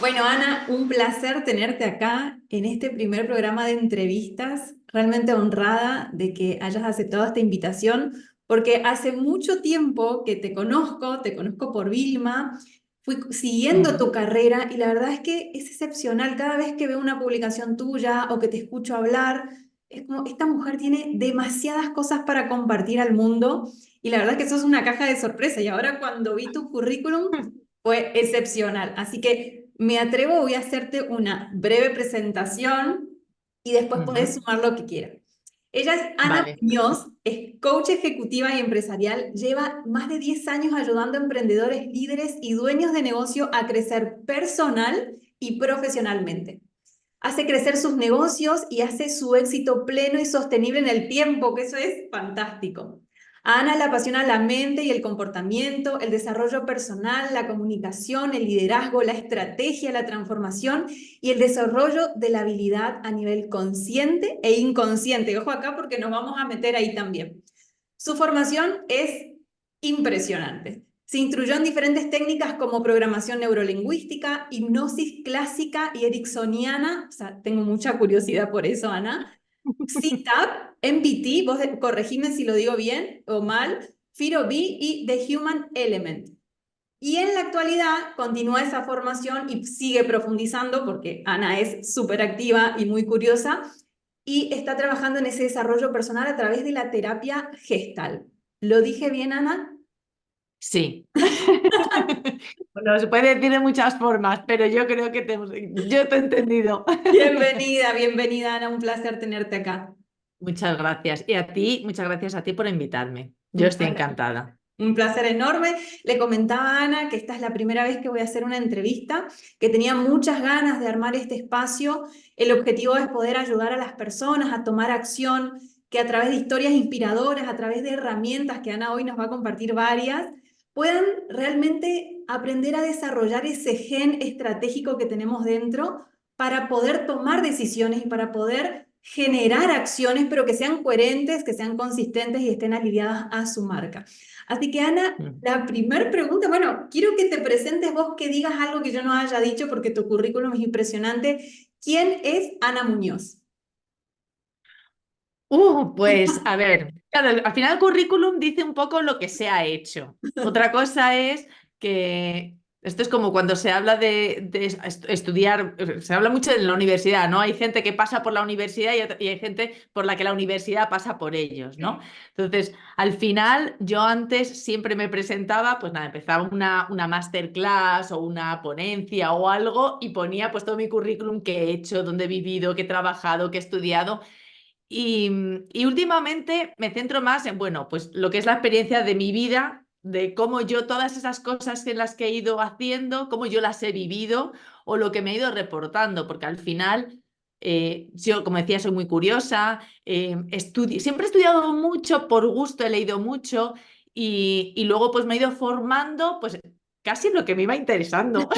Bueno, Ana, un placer tenerte acá en este primer programa de entrevistas. Realmente honrada de que hayas aceptado esta invitación, porque hace mucho tiempo que te conozco por Vilma, fui siguiendo Ujú. tu carrera y la verdad es que es excepcional. Cada vez que veo una publicación tuya o que te escucho hablar, es como esta mujer tiene demasiadas cosas para compartir al mundo y la verdad es que sos una caja de sorpresa. Y ahora cuando vi tu currículum, fue excepcional. Así que me atrevo, voy a hacerte una breve presentación y después podés Ujú. sumar lo que quieras. Ella es Ana Vale. Muñoz, es coach ejecutiva y empresarial, lleva más de 10 años ayudando a emprendedores, líderes y dueños de negocio a crecer personal y profesionalmente. Hace crecer sus negocios y hace su éxito pleno y sostenible en el tiempo, que eso es fantástico. A Ana le apasiona la mente y el comportamiento, el desarrollo personal, la comunicación, el liderazgo, la estrategia, la transformación y el desarrollo de la habilidad a nivel consciente e inconsciente. Ojo acá porque nos vamos a meter ahí también. Su formación es impresionante. Se instruyó en diferentes técnicas como programación neurolingüística, hipnosis clásica y ericksoniana. O sea, tengo mucha curiosidad por eso, Ana. CTAP, MBT, vos corregime si lo digo bien o mal, Firo B y The Human Element. Y en la actualidad continúa esa formación y sigue profundizando porque Ana es súper activa y muy curiosa y está trabajando en ese desarrollo personal a través de la terapia gestal. ¿Lo dije bien, Ana? Sí. Bueno, se puede decir de muchas formas, pero yo creo que yo te he entendido. Bienvenida, bienvenida, Ana, un placer tenerte acá. Muchas gracias. Y a ti, muchas gracias a ti por invitarme. Yo estoy encantada. Un placer enorme. Le comentaba a Ana que esta es la primera vez que voy a hacer una entrevista, que tenía muchas ganas de armar este espacio. El objetivo es poder ayudar a las personas a tomar acción, que a través de historias inspiradoras, a través de herramientas que Ana hoy nos va a compartir varias, puedan realmente aprender a desarrollar ese gen estratégico que tenemos dentro para poder tomar decisiones y para poder generar acciones, pero que sean coherentes, que sean consistentes y estén alineadas a su marca. Así que Ana, Mm. la primera pregunta, bueno, quiero que te presentes vos, que digas algo que yo no haya dicho porque tu currículum es impresionante. ¿Quién es Ana Muñoz? Pues a ver, claro, al final el currículum dice un poco lo que se ha hecho. Otra cosa es que esto es como cuando se habla de estudiar, se habla mucho de la universidad, ¿no? Hay gente que pasa por la universidad y hay gente por la que la universidad pasa por ellos, ¿no? Entonces, al final, yo antes siempre me presentaba, pues nada, empezaba una masterclass o una ponencia o algo y ponía pues todo mi currículum que he hecho, dónde he vivido, qué he trabajado, qué he estudiado. Y últimamente me centro más en, bueno, pues lo que es la experiencia de mi vida, de cómo yo todas esas cosas en las que he ido haciendo, cómo yo las he vivido o lo que me he ido reportando, porque al final, yo, como decía, soy muy curiosa, siempre he estudiado mucho por gusto, he leído mucho y luego pues me he ido formando, pues casi lo que me iba interesando,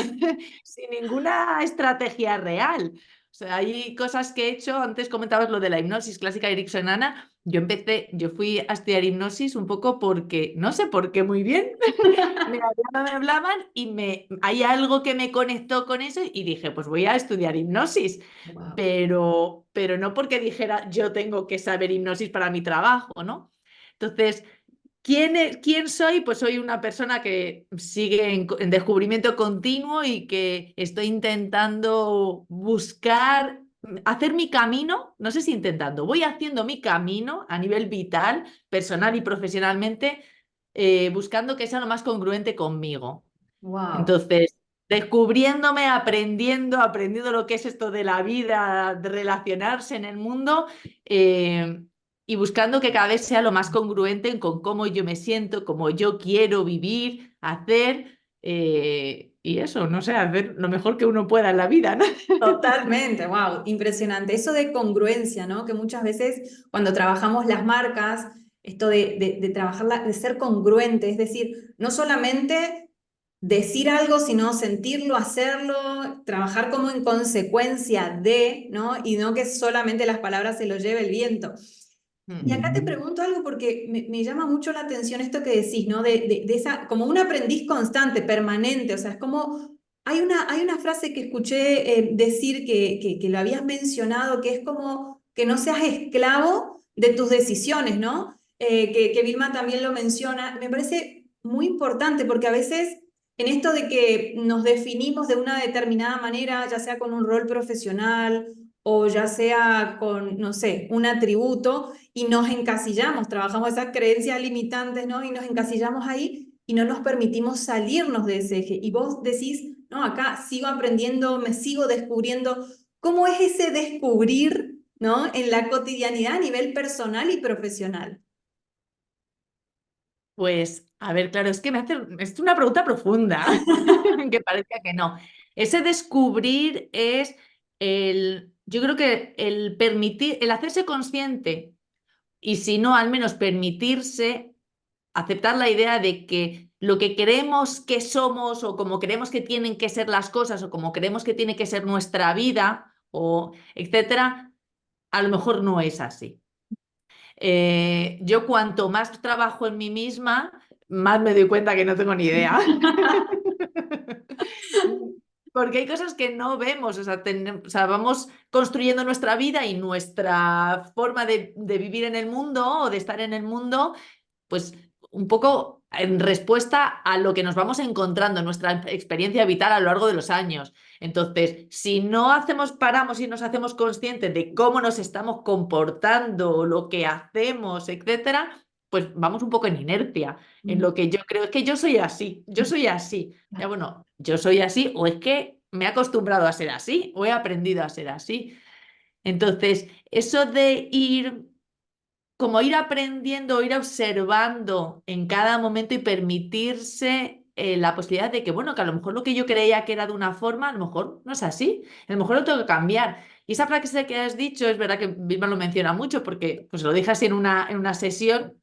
sin ninguna estrategia real. O sea, hay cosas que he hecho, antes comentabas lo de la hipnosis clásica ericksoniana, yo fui a estudiar hipnosis un poco porque, no sé por qué muy bien, me hablaban y hay algo que me conectó con eso y dije, pues voy a estudiar hipnosis, Wow. pero no porque dijera yo tengo que saber hipnosis para mi trabajo, ¿no? Entonces, ¿quién soy? Pues soy una persona que sigue en descubrimiento continuo y que estoy intentando buscar, hacer mi camino, no sé si intentando, voy haciendo mi camino a nivel vital, personal y profesionalmente, buscando que sea lo más congruente conmigo. Wow. Entonces, descubriéndome, aprendiendo lo que es esto de la vida, de relacionarse en el mundo, eh, y buscando que cada vez sea lo más congruente con cómo yo me siento, cómo yo quiero vivir, hacer, y eso, no sé, hacer lo mejor que uno pueda en la vida, ¿no? Totalmente, wow, impresionante. Eso de congruencia, ¿no? Que muchas veces cuando trabajamos las marcas, esto de trabajar, de ser congruente, es decir, no solamente decir algo, sino sentirlo, hacerlo, trabajar como en consecuencia de, ¿no? Y no que solamente las palabras se lo lleve el viento. Y acá te pregunto algo porque me llama mucho la atención esto que decís, ¿no? De esa, como un aprendiz constante, permanente, o sea, es como hay una frase que escuché decir que lo habías mencionado, que es como que no seas esclavo de tus decisiones, ¿no? Que Vilma también lo menciona. Me parece muy importante porque a veces en esto de que nos definimos de una determinada manera, ya sea con un rol profesional o ya sea con, no sé, un atributo, y nos encasillamos, trabajamos esas creencias limitantes, ¿no? Y nos encasillamos ahí y no nos permitimos salirnos de ese eje. Y vos decís, no, acá sigo aprendiendo, me sigo descubriendo. ¿Cómo es ese descubrir, ¿no? En la cotidianidad a nivel personal y profesional? Pues, a ver, claro, es que es una pregunta profunda, que parezca que no. Ese descubrir es yo creo que el permitir, el hacerse consciente y si no, al menos permitirse aceptar la idea de que lo que creemos que somos o como creemos que tienen que ser las cosas o como creemos que tiene que ser nuestra vida o etcétera, a lo mejor no es así. Yo cuanto más trabajo en mí misma, más me doy cuenta que no tengo ni idea. Porque hay cosas que no vemos, o sea, vamos construyendo nuestra vida y nuestra forma de vivir en el mundo o de estar en el mundo, pues un poco en respuesta a lo que nos vamos encontrando en nuestra experiencia vital a lo largo de los años. Entonces, si no paramos y nos hacemos conscientes de cómo nos estamos comportando, lo que hacemos, etcétera, pues vamos un poco en inercia, en lo que yo creo, es que yo soy así. Ya bueno, yo soy así o es que me he acostumbrado a ser así o he aprendido a ser así. Entonces, eso de ir aprendiendo, ir observando en cada momento y permitirse la posibilidad de que, bueno, que a lo mejor lo que yo creía que era de una forma, a lo mejor no es así, a lo mejor lo tengo que cambiar. Y esa frase que has dicho, es verdad que Vilma lo menciona mucho, porque pues lo dije así en una sesión,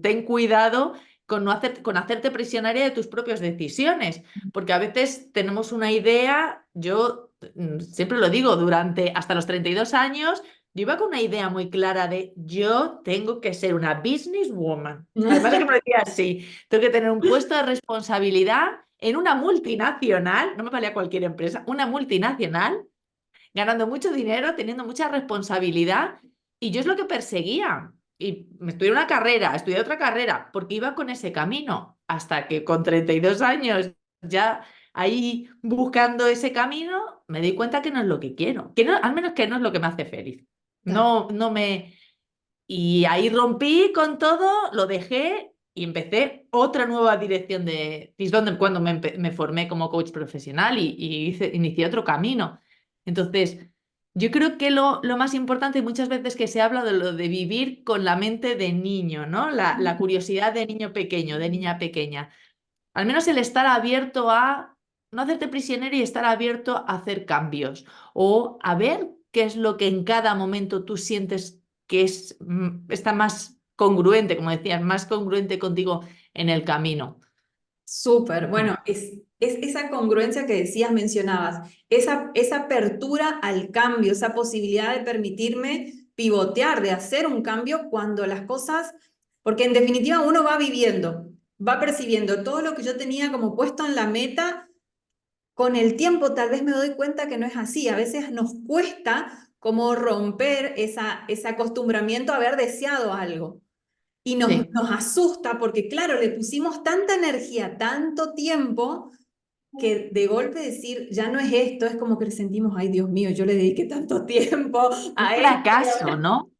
ten cuidado con, no hacer, con hacerte prisionaria de tus propias decisiones, porque a veces tenemos una idea, yo siempre lo digo, durante hasta los 32 años, yo iba con una idea muy clara de yo tengo que ser una businesswoman. Además de que me lo decía así, tengo que tener un puesto de responsabilidad en una multinacional, no me valía cualquier empresa, una multinacional, ganando mucho dinero, teniendo mucha responsabilidad, y yo es lo que perseguía. Y me estudié una carrera, estudié otra carrera, porque iba con ese camino, hasta que con 32 años ya ahí buscando ese camino, me di cuenta que no es lo que quiero, que no, al menos que no es lo que me hace feliz. Claro. No, no me... Y ahí rompí con todo, lo dejé y empecé otra nueva dirección de... Es donde cuando me formé como coach profesional y inicié otro camino. Entonces, yo creo que lo más importante muchas veces que se habla de lo de vivir con la mente de niño, ¿no? La curiosidad de niño pequeño, de niña pequeña. Al menos el estar abierto a no hacerte prisionero y estar abierto a hacer cambios o a ver qué es lo que en cada momento tú sientes que está más congruente, como decías, más congruente contigo en el camino. Súper, bueno, es esa congruencia que decías, mencionabas, esa apertura al cambio, esa posibilidad de permitirme pivotear, de hacer un cambio cuando las cosas, porque en definitiva uno va viviendo, va percibiendo todo lo que yo tenía como puesto en la meta, con el tiempo tal vez me doy cuenta que no es así, a veces nos cuesta como romper ese acostumbramiento a haber deseado algo. Y Sí. nos asusta porque, claro, le pusimos tanta energía, tanto tiempo, que de golpe decir, ya no es esto, es como que sentimos, ay, Dios mío, yo le dediqué tanto tiempo Un a esto. Y fracaso, ahora... ¿no?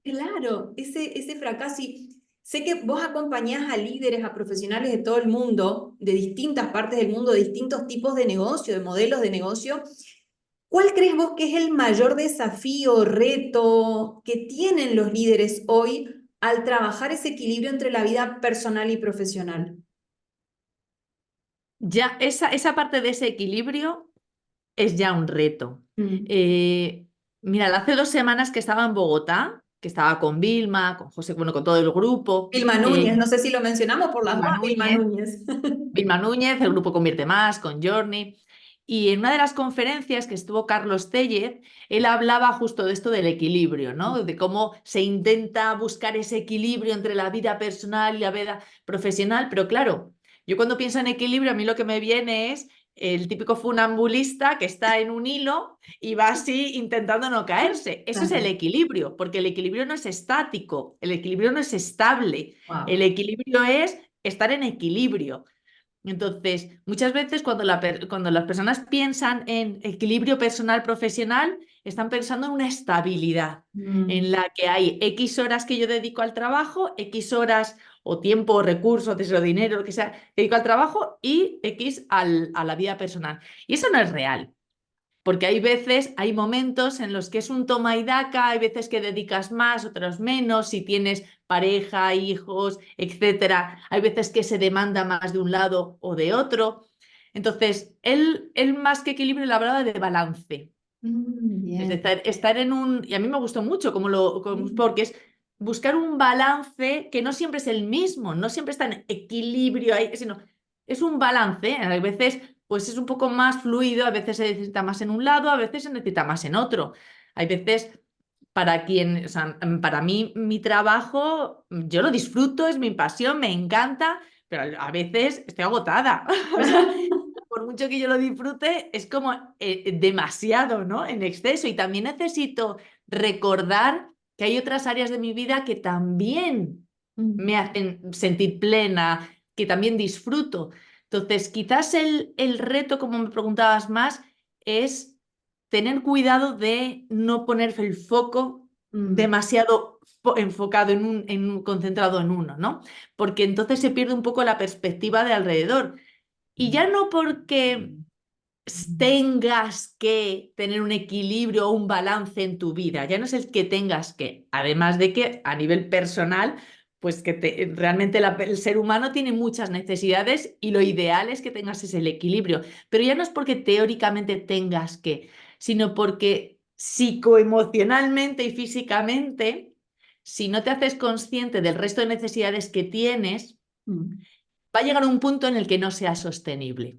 Claro, ese fracaso. Y sé que vos acompañás a líderes, a profesionales de todo el mundo, de distintas partes del mundo, de distintos tipos de negocio, de modelos de negocio. ¿Cuál crees vos que es el mayor desafío, reto que tienen los líderes hoy al trabajar ese equilibrio entre la vida personal y profesional? Ya esa parte de ese equilibrio es ya un reto. Mm. Eh, Mira, hace 2 semanas que estaba en Bogotá, que estaba con Vilma, con José, bueno, con todo el grupo, Vilma Núñez, no sé si lo mencionamos por las Vilma dos, Vilma Núñez, Núñez. Vilma Núñez, el grupo Convierte Más, con Journey. Y en una de las conferencias que estuvo Carlos Tellez, él hablaba justo de esto del equilibrio, ¿no? De cómo se intenta buscar ese equilibrio entre la vida personal y la vida profesional. Pero claro, yo cuando pienso en equilibrio, a mí lo que me viene es el típico funambulista que está en un hilo y va así intentando no caerse. Eso es el Claro. equilibrio, porque el equilibrio no es estático, el equilibrio no es estable, el Wow. equilibrio es estar en equilibrio. Entonces, muchas veces cuando las personas piensan en equilibrio personal-profesional, están pensando en una estabilidad Mm, en la que hay X horas que yo dedico al trabajo, X horas o tiempo, o recursos, o dinero, lo que sea, dedico al trabajo y X a la vida personal. Y eso no es real. Porque hay veces, hay momentos en los que es un toma y daca, hay veces que dedicas más, otros menos, si tienes pareja, hijos, etcétera. Hay veces que se demanda más de un lado o de otro. Entonces, él más que equilibrio le hablaba de balance. Es bien. decir, estar en un... Y a mí me gustó mucho Sí. porque es buscar un balance que no siempre es el mismo, no siempre está en equilibrio ahí, sino es un balance. A veces pues es un poco más fluido, a veces se necesita más en un lado, a veces se necesita más en otro. Hay veces o sea, para mí mi trabajo, yo lo disfruto, es mi pasión, me encanta, pero a veces estoy agotada. O sea, por mucho que yo lo disfrute, es como demasiado, ¿no? En exceso. Y también necesito recordar que hay otras áreas de mi vida que también Mm, me hacen sentir plena, que también disfruto. Entonces, quizás el reto, como me preguntabas más, es tener cuidado de no poner el foco mm, demasiado enfocado concentrado en uno, ¿no? Porque entonces se pierde un poco la perspectiva de alrededor. Y ya no porque tengas que tener un equilibrio o un balance en tu vida, ya no es el que tengas que, además de que a nivel personal, pues que realmente el ser humano tiene muchas necesidades y lo ideal es que tengas ese equilibrio, pero ya no es porque teóricamente tengas que, sino porque psicoemocionalmente y físicamente, si no te haces consciente del resto de necesidades que tienes, mm. va a llegar un punto en el que no sea sostenible.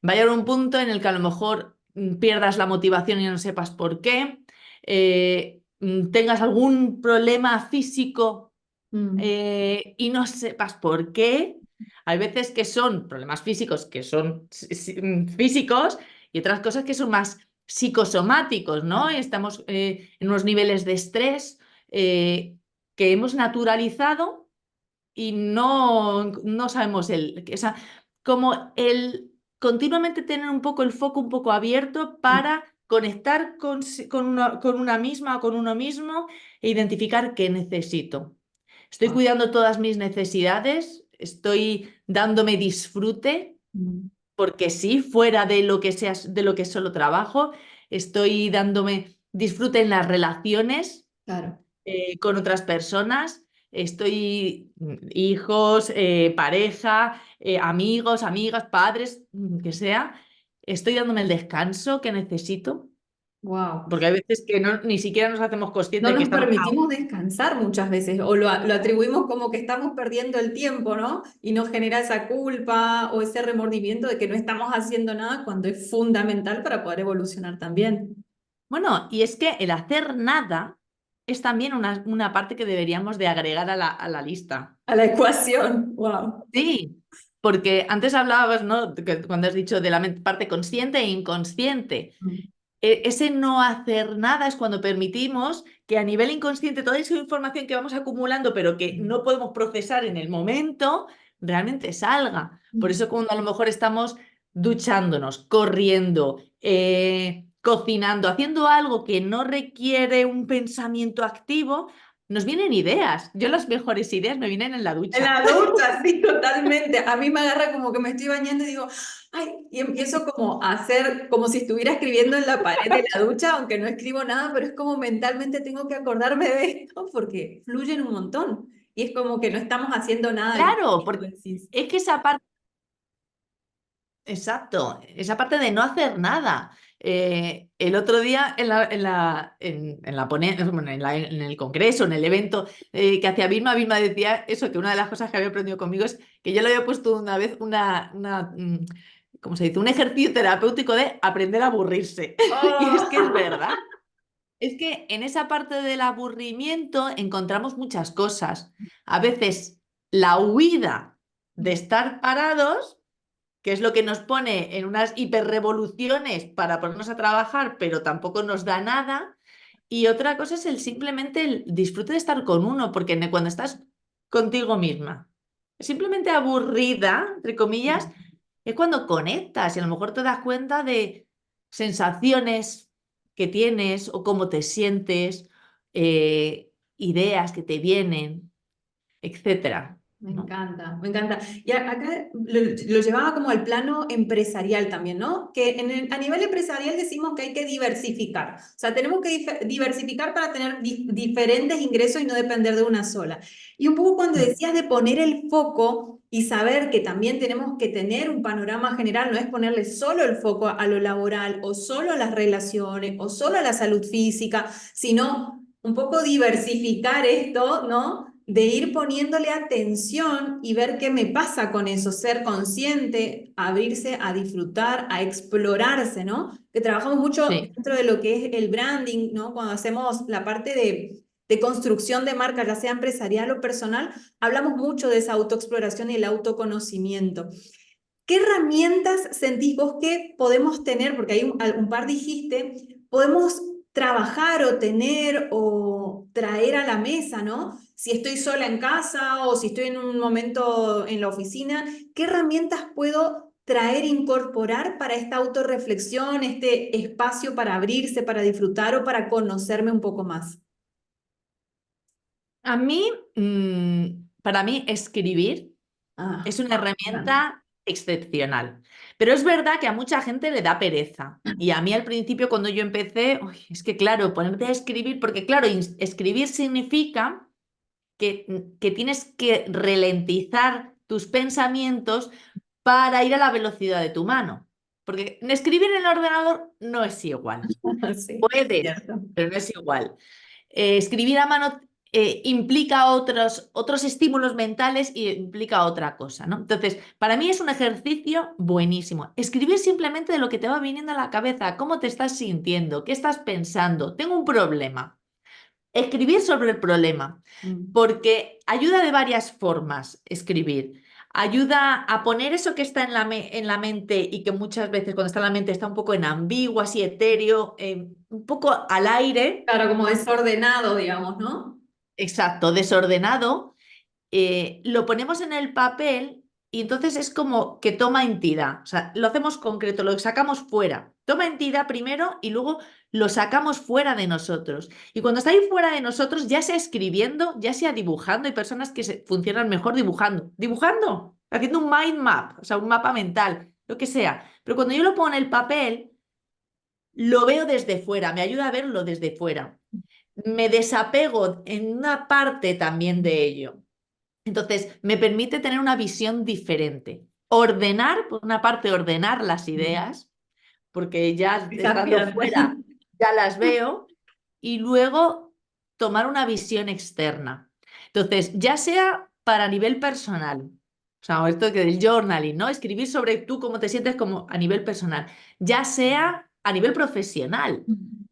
Va a llegar un punto en el que a lo mejor pierdas la motivación y no sepas por qué, tengas algún problema físico Mm, y no sepas por qué. Hay veces que son problemas físicos que son físicos y otras cosas que son más psicosomáticos, ¿no? Estamos en unos niveles de estrés que hemos naturalizado y no sabemos o sea, como el continuamente tener un poco el foco un poco abierto mm. para conectar con una misma o con uno mismo e identificar qué necesito. Estoy Wow. cuidando todas mis necesidades, estoy dándome disfrute, Mm, porque sí, fuera de lo que sea, de lo que es solo trabajo, estoy dándome disfrute en las relaciones claro. con otras personas. Estoy, hijos, pareja, amigos, amigas, padres, que sea. Estoy dándome el descanso que necesito, Wow. porque hay veces que ni siquiera nos hacemos No conscientes de que nos estamos... permitimos descansar muchas veces o lo atribuimos como que estamos perdiendo el tiempo, ¿no? Y nos genera esa culpa o ese remordimiento de que no estamos haciendo nada cuando es fundamental para poder evolucionar también. Bueno, y es que el hacer nada es también una parte que deberíamos de agregar a la lista. A la ecuación. Wow. Sí, porque antes hablabas, ¿no? Cuando has dicho de la parte consciente e inconsciente. Ese no hacer nada es cuando permitimos que a nivel inconsciente toda esa información que vamos acumulando, pero que no podemos procesar en el momento, realmente salga. Por eso cuando a lo mejor estamos duchándonos, corriendo, cocinando, haciendo algo que no requiere un pensamiento activo, nos vienen ideas. Yo las mejores ideas me vienen en la En ducha. la ducha, sí, totalmente. A mí me agarra como que me estoy bañando y digo, ay, y empiezo como a hacer, como si estuviera escribiendo en la pared de la ducha, aunque no escribo nada, pero es como mentalmente tengo que acordarme de esto porque fluyen un montón. Y es como que no estamos haciendo nada. Claro, Tú porque decís. es que esa parte... Exacto, esa parte de no hacer nada. El otro día bueno, en el congreso, en el evento que hacía Vilma, Vilma decía eso, que una de las cosas que había aprendido conmigo es que yo le había puesto una vez ¿cómo se dice? Un ejercicio terapéutico de aprender a aburrirse. Y es que es Oh. verdad. Es que en esa parte del aburrimiento encontramos muchas cosas. A veces la huida de estar parados que es lo que nos pone en unas hiperrevoluciones para ponernos a trabajar, pero tampoco nos da nada. Y otra cosa es simplemente el disfrute de estar con uno, porque cuando estás contigo misma, simplemente aburrida, entre comillas, es cuando conectas y a lo mejor te das cuenta de sensaciones que tienes o cómo te sientes, ideas que te vienen, etcétera, Me ¿no? encanta, me encanta. Y acá lo llevaba como al plano empresarial también, ¿no? Que a nivel empresarial decimos que hay que diversificar. O sea, tenemos que diversificar para tener diferentes ingresos y no depender de una sola. Y un poco cuando decías de poner el foco y saber que también tenemos que tener un panorama general, no es ponerle solo el foco a lo laboral o solo a las relaciones o solo a la salud física, sino un poco diversificar esto, ¿no? De ir poniéndole atención y ver qué me pasa con eso, ser consciente, abrirse a disfrutar, a explorarse, ¿no? Que trabajamos mucho Sí, dentro de lo que es el branding, ¿no? Cuando hacemos la parte de construcción de marca, ya sea empresarial o personal, hablamos mucho de esa autoexploración y el autoconocimiento. ¿Qué herramientas sentís vos que podemos tener? Porque hay un par dijiste, podemos trabajar o tener o traer a la mesa, ¿no? Si estoy sola en casa o si estoy en un momento en la oficina, ¿qué herramientas puedo traer, incorporar para esta autorreflexión, este espacio para abrirse, para disfrutar o para conocerme un poco más? a mí, para mí, escribir Ah, es una herramienta excepcional. Pero es verdad que a mucha gente le da pereza. Y a mí al principio, cuando yo empecé, uy, es que claro, ponerte a escribir, porque claro, escribir significa que tienes que ralentizar tus pensamientos para ir a la velocidad de tu mano. Porque escribir en el ordenador no es igual. sí, Puedes, cierto. pero no es igual. Escribir a mano implica otros estímulos mentales y implica otra cosa, ¿no? Entonces, para mí es un ejercicio buenísimo. Escribir simplemente de lo que te va viniendo a la cabeza, cómo te estás sintiendo, qué estás pensando. Tengo un problema. Escribir sobre el problema, Mm. porque ayuda de varias formas escribir. Ayuda a poner eso que está en la mente y que muchas veces cuando está en la mente está un poco en ambiguo, así etéreo, un poco al aire. Claro, como desordenado, digamos, ¿no? Exacto, desordenado, lo ponemos en el papel y entonces es como que toma entidad. O sea, lo hacemos concreto, lo sacamos fuera. Toma entidad primero y luego lo sacamos fuera de nosotros. Y cuando está ahí fuera de nosotros, ya sea escribiendo, ya sea dibujando, hay personas que funcionan mejor dibujando. Dibujando, haciendo un mind map, o sea, un mapa mental, lo que sea. Pero cuando yo lo pongo en el papel, lo veo desde fuera, me ayuda a verlo desde fuera. Me desapego en una parte también de ello. Entonces, me permite tener una visión diferente. Ordenar, por una parte, ordenar las ideas, porque ya estando Desafiante. fuera ya las veo, y luego tomar una visión externa. Entonces, ya sea para nivel personal, o sea, esto que del journaling, ¿no? Escribir sobre tú cómo te sientes como a nivel personal, ya sea a nivel profesional.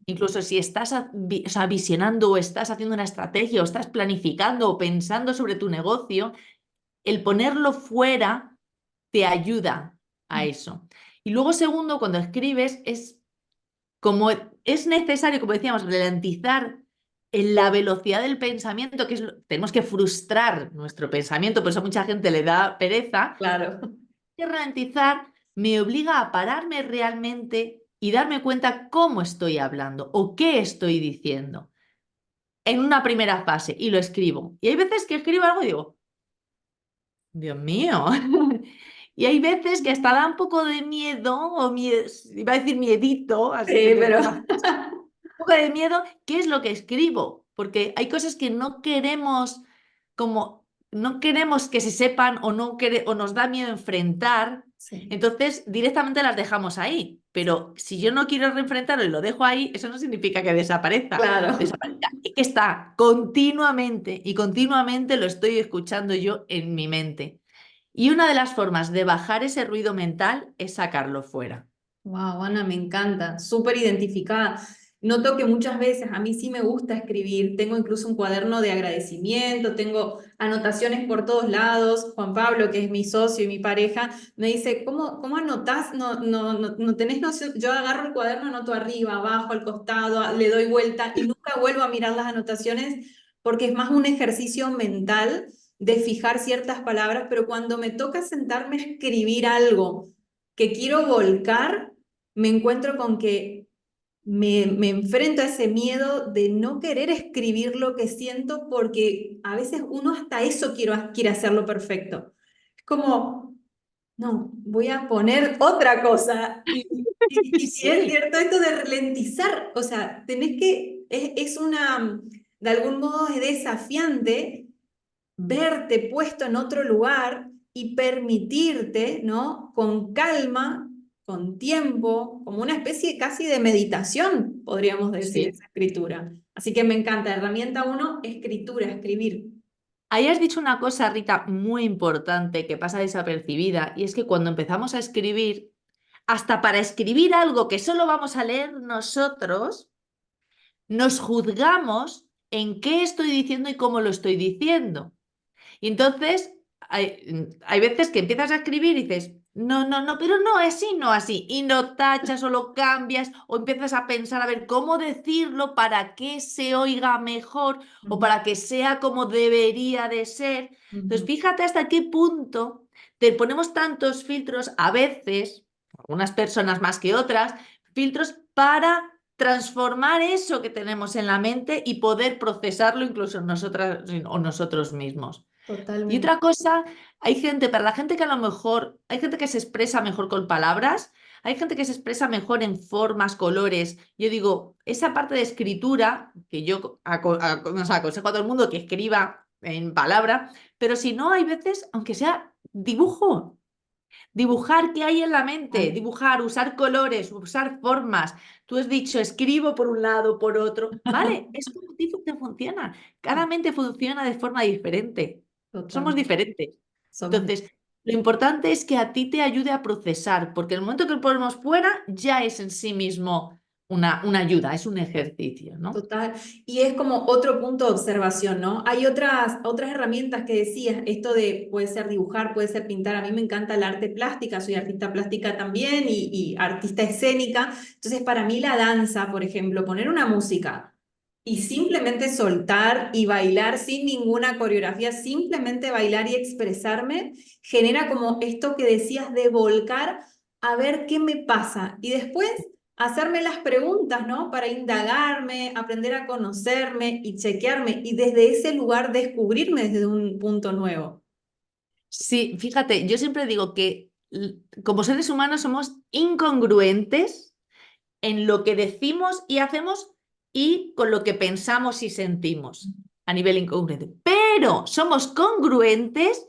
Incluso si estás o sea, visionando o estás haciendo una estrategia o estás planificando o pensando sobre tu negocio, el ponerlo fuera te ayuda a eso. Y luego, segundo, cuando escribes, es como es necesario, como decíamos, ralentizar en la velocidad del pensamiento, que es tenemos que frustrar nuestro pensamiento, por eso a mucha gente le da pereza. Claro. Y ralentizar me obliga a pararme realmente y darme cuenta cómo estoy hablando o qué estoy diciendo en una primera fase y lo escribo. Y hay veces que escribo algo y digo, Dios mío. Y hay veces que hasta da un poco de miedo, o iba a decir miedito, así Sí, que pero un poco de miedo, ¿qué es lo que escribo? Porque hay cosas que no queremos, como no queremos que se sepan o, o nos da miedo enfrentar, sí, entonces directamente las dejamos ahí. Pero si yo no quiero reenfrentarlo y lo dejo ahí, eso no significa que desaparezca. claro. Desaparezca. Es que está continuamente y continuamente lo estoy escuchando yo en mi mente. Y una de las formas de bajar ese ruido mental es sacarlo fuera. Wow, Ana, me encanta, súper identificada. Noto que muchas veces a mí sí me gusta escribir, tengo incluso un cuaderno de agradecimiento, tengo anotaciones por todos lados. Juan Pablo, que es mi socio y mi pareja, me dice, ¿cómo anotás? No tenés noción. Yo agarro el cuaderno, anoto arriba, abajo, al costado, le doy vuelta y nunca vuelvo a mirar las anotaciones porque es más un ejercicio mental de fijar ciertas palabras, pero cuando me toca sentarme a escribir algo que quiero volcar, me encuentro con que me enfrento a ese miedo de no querer escribir lo que siento porque a veces uno hasta eso quiere hacerlo perfecto. Es como, no, voy a poner otra cosa. Y es Sí. cierto esto de ralentizar, o sea, tenés que, es una, de algún modo es desafiante verte puesto en otro lugar y permitirte, ¿no? Con calma, con tiempo, como una especie casi de meditación, podríamos decir, Sí. esa escritura. Así que me encanta. Herramienta uno, escritura, escribir. Ahí has dicho una cosa, Rita, muy importante que pasa desapercibida, y es que cuando empezamos a escribir, hasta para escribir algo que solo vamos a leer nosotros, nos juzgamos en qué estoy diciendo y cómo lo estoy diciendo. Y entonces hay veces que empiezas a escribir y dices, no, no, no, pero no, así, no así. Y lo tachas o lo cambias o empiezas a pensar a ver cómo decirlo para que se oiga mejor o Ujú, para que sea como debería de ser. Entonces, ujú. fíjate hasta qué punto te ponemos tantos filtros a veces, algunas personas más que otras, filtros para transformar eso que tenemos en la mente y poder procesarlo incluso nosotras o nosotros mismos. Y Totalmente. otra cosa, hay gente, para la gente que a lo mejor, hay gente que se expresa mejor con palabras, hay gente que se expresa mejor en formas, colores. Yo digo, esa parte de escritura, que yo o sea, aconsejo a todo el mundo que escriba en palabra, pero si no, hay veces, aunque sea dibujo, dibujar qué hay en la mente, Vale. dibujar, usar colores, usar formas. Tú has dicho, escribo por un lado, por otro. Vale, es como a ti te funciona. Cada mente funciona de forma diferente. Somos Totalmente. diferentes. Somos. Entonces, lo importante es que a ti te ayude a procesar, porque el momento que lo ponemos fuera ya es en sí mismo una ayuda, es un ejercicio, ¿no? Total. Y es como otro punto de observación, ¿no? Hay otras herramientas que decías, esto de puede ser dibujar, puede ser pintar. A mí me encanta el arte plástica, soy artista plástica también y artista escénica. Entonces, para mí la danza, por ejemplo, poner una música y simplemente soltar y bailar sin ninguna coreografía, simplemente bailar y expresarme, genera como esto que decías de volcar a ver qué me pasa. Y después hacerme las preguntas, ¿no? Para indagarme, aprender a conocerme y chequearme y desde ese lugar descubrirme desde un punto nuevo. Sí, fíjate, yo siempre digo que como seres humanos somos incongruentes en lo que decimos y hacemos y con lo que pensamos y sentimos a nivel incongruente. Pero somos congruentes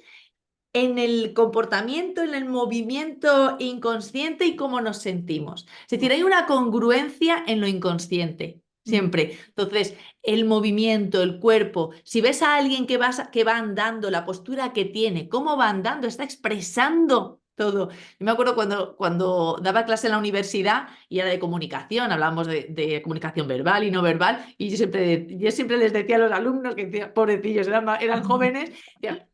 en el comportamiento, en el movimiento inconsciente y cómo nos sentimos. Es decir, hay una congruencia en lo inconsciente. Mm. Siempre. Entonces, el movimiento, el cuerpo, si ves a alguien que va andando, la postura que tiene, cómo va andando, está expresando todo. Yo me acuerdo cuando daba clase en la universidad y era de comunicación, hablábamos de comunicación verbal y no verbal, y yo siempre les decía a los alumnos que pobrecillos, eran jóvenes, decía,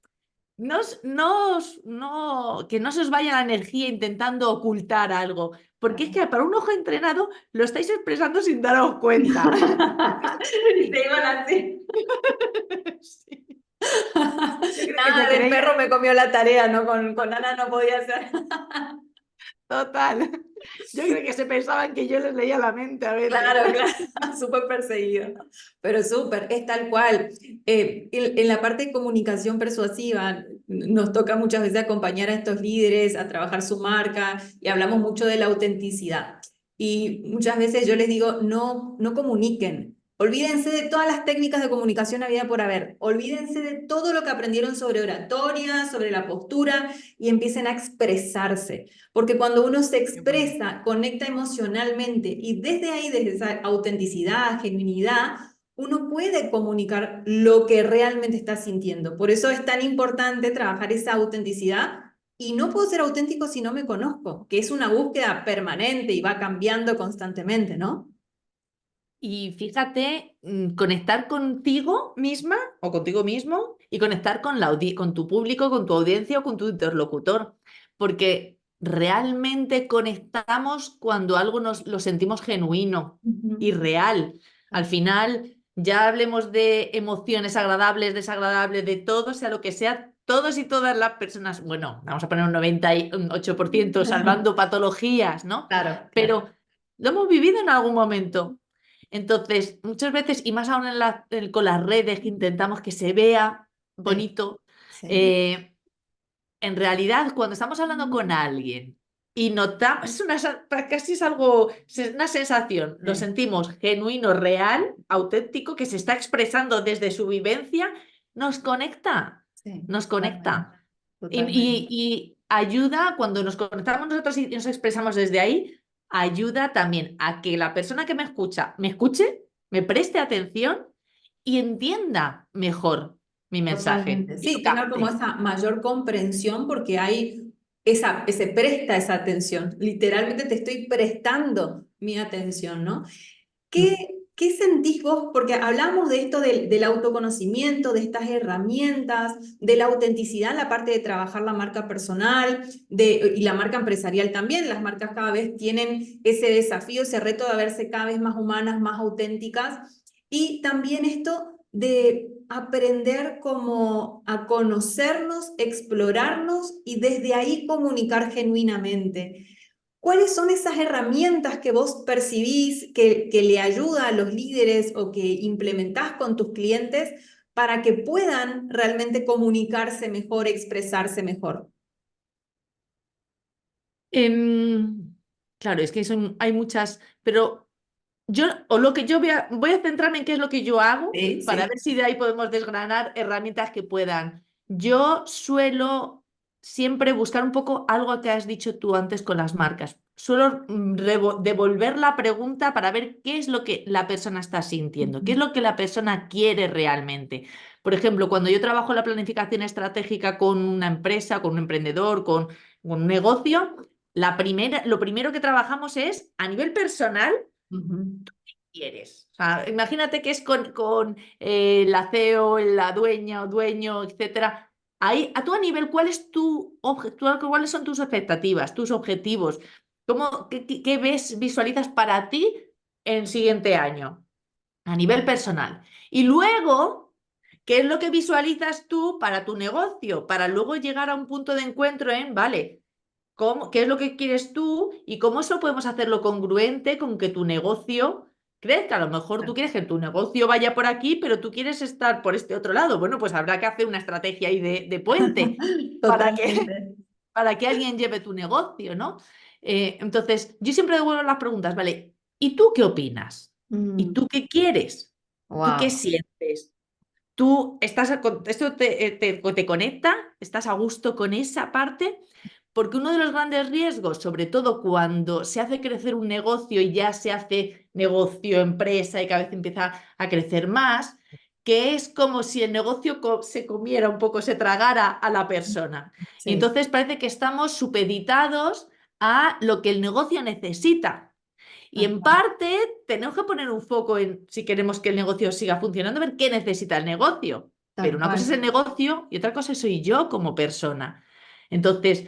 que no se os vaya la energía intentando ocultar algo, porque es que para un ojo entrenado lo estáis expresando sin daros cuenta. Y se iban así. Sí. Yo creo que se Nada, del creía perro me comió la tarea, ¿no? Con Ana no podía hacer. total. Yo creo que se pensaban que yo les leía la mente a veces. Claro, claro, súper perseguido, pero súper, es tal cual. En la parte de comunicación persuasiva nos toca muchas veces acompañar a estos líderes a trabajar su marca y hablamos mucho de la autenticidad. Y muchas veces yo les digo, no comuniquen, olvídense de todas las técnicas de comunicación habida por haber, olvídense de todo lo que aprendieron sobre oratoria, sobre la postura y empiecen a expresarse. Porque cuando uno se Qué bueno. expresa, conecta emocionalmente y desde ahí, desde esa autenticidad, genuinidad, uno puede comunicar lo que realmente está sintiendo. Por eso es tan importante trabajar esa autenticidad y no puedo ser auténtico si no me conozco, que es una búsqueda permanente y va cambiando constantemente, ¿no? Y fíjate, conectar contigo misma o contigo mismo y conectar con con tu público, con tu audiencia o con tu interlocutor. Porque realmente conectamos cuando algo nos lo sentimos genuino y Ujú. real. Al final, ya hablemos de emociones agradables, desagradables, de todo, sea lo que sea, todos y todas las personas, bueno, vamos a poner un 98% salvando patologías, ¿no? Claro, claro. Pero lo hemos vivido en algún momento. Entonces, muchas veces, y más aún con las redes, que intentamos que se vea Sí, bonito, sí. eh, en realidad, cuando estamos hablando con alguien y notamos, casi es algo, es una sensación, lo Sí, sentimos genuino, real, auténtico, que se está expresando desde su vivencia, nos conecta, sí, nos totalmente, conecta. totalmente. Y ayuda, cuando nos conectamos nosotros y nos expresamos desde ahí, ayuda también a que la persona que me escuche, me preste atención y entienda mejor mi mensaje Totalmente. y lo Sí, tenga como capte. esa mayor comprensión porque hay se presta esa atención. Literalmente te estoy prestando mi atención, ¿no? ¿Qué, qué sentís vos? Porque hablamos de esto del autoconocimiento, de estas herramientas, de la autenticidad en la parte de trabajar la marca personal y la marca empresarial también. Las marcas cada vez tienen ese desafío, ese reto de verse cada vez más humanas, más auténticas. Y también esto de aprender como a conocernos, explorarnos y desde ahí comunicar genuinamente. ¿Cuáles son esas herramientas que vos percibís que le ayuda a los líderes o que implementás con tus clientes para que puedan realmente comunicarse mejor, expresarse mejor? Claro, es que hay muchas, pero o lo que yo voy a centrarme en qué es lo que yo hago Sí, para sí. ver si de ahí podemos desgranar herramientas que puedan. Yo suelo siempre buscar un poco algo que has dicho tú antes con las marcas. Suelo devolver la pregunta para ver qué es lo que la persona está sintiendo, qué es lo que la persona quiere realmente. Por ejemplo, cuando yo trabajo la planificación estratégica con una empresa, con un emprendedor, con un negocio, lo primero que trabajamos es a nivel personal Ujú. quieres. O sea, imagínate que es con la CEO, la dueña o dueño, etcétera. Ahí, a tu nivel, ¿cuál es cuáles son tus expectativas, tus objetivos? ¿Qué ves, visualizas para ti en el siguiente año a nivel personal? Y luego, ¿qué es lo que visualizas tú para tu negocio? Para luego llegar a un punto de encuentro en, vale, qué es lo que quieres tú y cómo eso podemos hacerlo congruente con que tu negocio crezca. A lo mejor tú quieres que tu negocio vaya por aquí, pero tú quieres estar por este otro lado. Bueno, pues habrá que hacer una estrategia ahí de puente para que, Totalmente. para que alguien lleve tu negocio, ¿no? Entonces, yo siempre devuelvo las preguntas, ¿vale? ¿Y tú qué opinas? ¿Y Mm, tú qué quieres? ¿Tú qué wow. sientes? ¿Tú esto te conecta? ¿Estás a gusto con esa parte? Porque uno de los grandes riesgos, sobre todo cuando se hace crecer un negocio y ya se hace negocio, empresa y cada vez empieza a crecer más, que es como si el negocio se comiera un poco, se tragara a la persona. Y Sí, entonces parece que estamos supeditados a lo que el negocio necesita. Y tal en cual. parte tenemos que poner un foco en si queremos que el negocio siga funcionando, ver qué necesita el negocio. Pero Tal una cosa es el cual. negocio y otra cosa soy yo como persona. Entonces,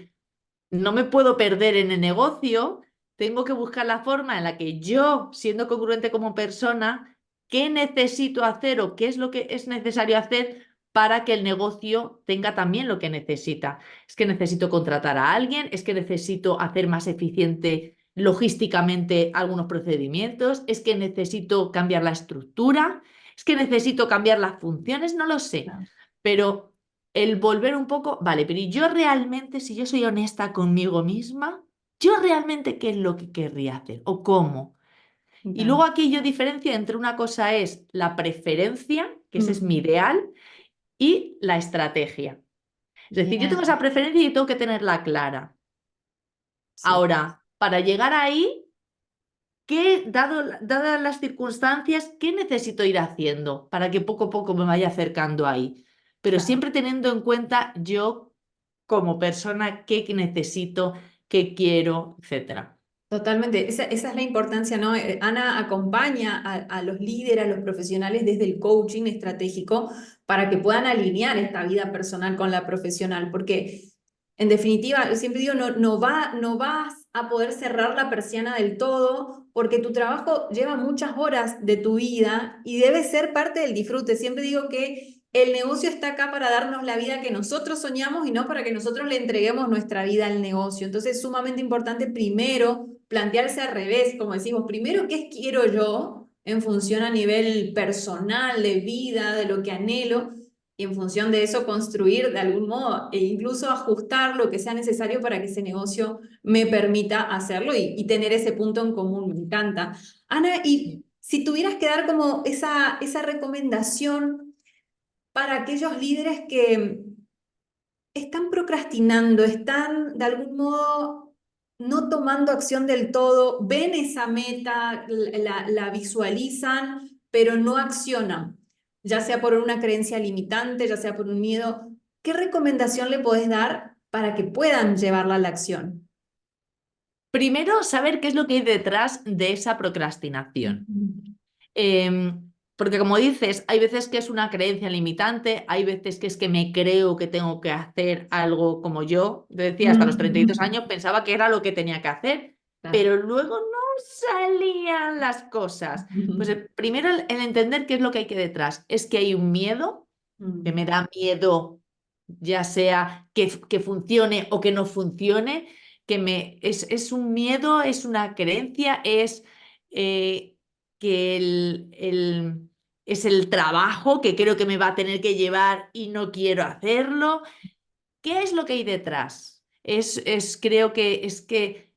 no me puedo perder en el negocio, tengo que buscar la forma en la que yo, siendo congruente como persona, qué necesito hacer o qué es lo que es necesario hacer para que el negocio tenga también lo que necesita. Es que necesito contratar a alguien, es que necesito hacer más eficiente logísticamente algunos procedimientos, es que necesito cambiar la estructura, es que necesito cambiar las funciones, no lo sé, Claro. pero el volver un poco, vale, pero ¿y yo realmente, si yo soy honesta conmigo misma, yo realmente qué es lo que querría hacer o cómo? Y luego Claro. aquí yo diferencio entre una cosa es la preferencia, que ese es mi Mm, ideal, y la estrategia. Es decir, yo tengo esa bien. preferencia y tengo que tenerla clara. Sí. Ahora, para llegar ahí, dadas las circunstancias, qué necesito ir haciendo para que poco a poco me vaya acercando ahí? Pero Claro. siempre teniendo en cuenta yo como persona qué necesito, qué quiero, etcétera. Totalmente, esa es la importancia, ¿no? Ana acompaña a los líderes, a los profesionales desde el coaching estratégico para que puedan alinear esta vida personal con la profesional, porque en definitiva, yo siempre digo, no vas a poder cerrar la persiana del todo porque tu trabajo lleva muchas horas de tu vida y debe ser parte del disfrute. Siempre digo que el negocio está acá para darnos la vida que nosotros soñamos y no para que nosotros le entreguemos nuestra vida al negocio. Entonces es sumamente importante primero plantearse al revés, como decimos, primero qué quiero yo en función a nivel personal, de vida, de lo que anhelo, y en función de eso construir de algún modo e incluso ajustar lo que sea necesario para que ese negocio me permita hacerlo y tener ese punto en común. Me encanta. Ana, y si tuvieras que dar como esa recomendación para aquellos líderes que están procrastinando, están de algún modo no tomando acción del todo, ven esa meta, la visualizan, pero no accionan, ya sea por una creencia limitante, ya sea por un miedo. ¿Qué recomendación le podés dar para que puedan llevarla a la acción? Primero, saber qué es lo que hay detrás de esa procrastinación. Porque como dices, hay veces que es una creencia limitante, hay veces que es que me creo que tengo que hacer algo como yo. Te decía, hasta los 32 años pensaba que era lo que tenía que hacer, Claro. pero luego no salían las cosas. Pues primero el entender qué es lo que hay que detrás. Es que hay un miedo, que me da miedo, ya sea que funcione o que no funcione, es un miedo, es una creencia, es que es el trabajo que creo que me va a tener que llevar y no quiero hacerlo. ¿Qué es lo que hay detrás? Creo que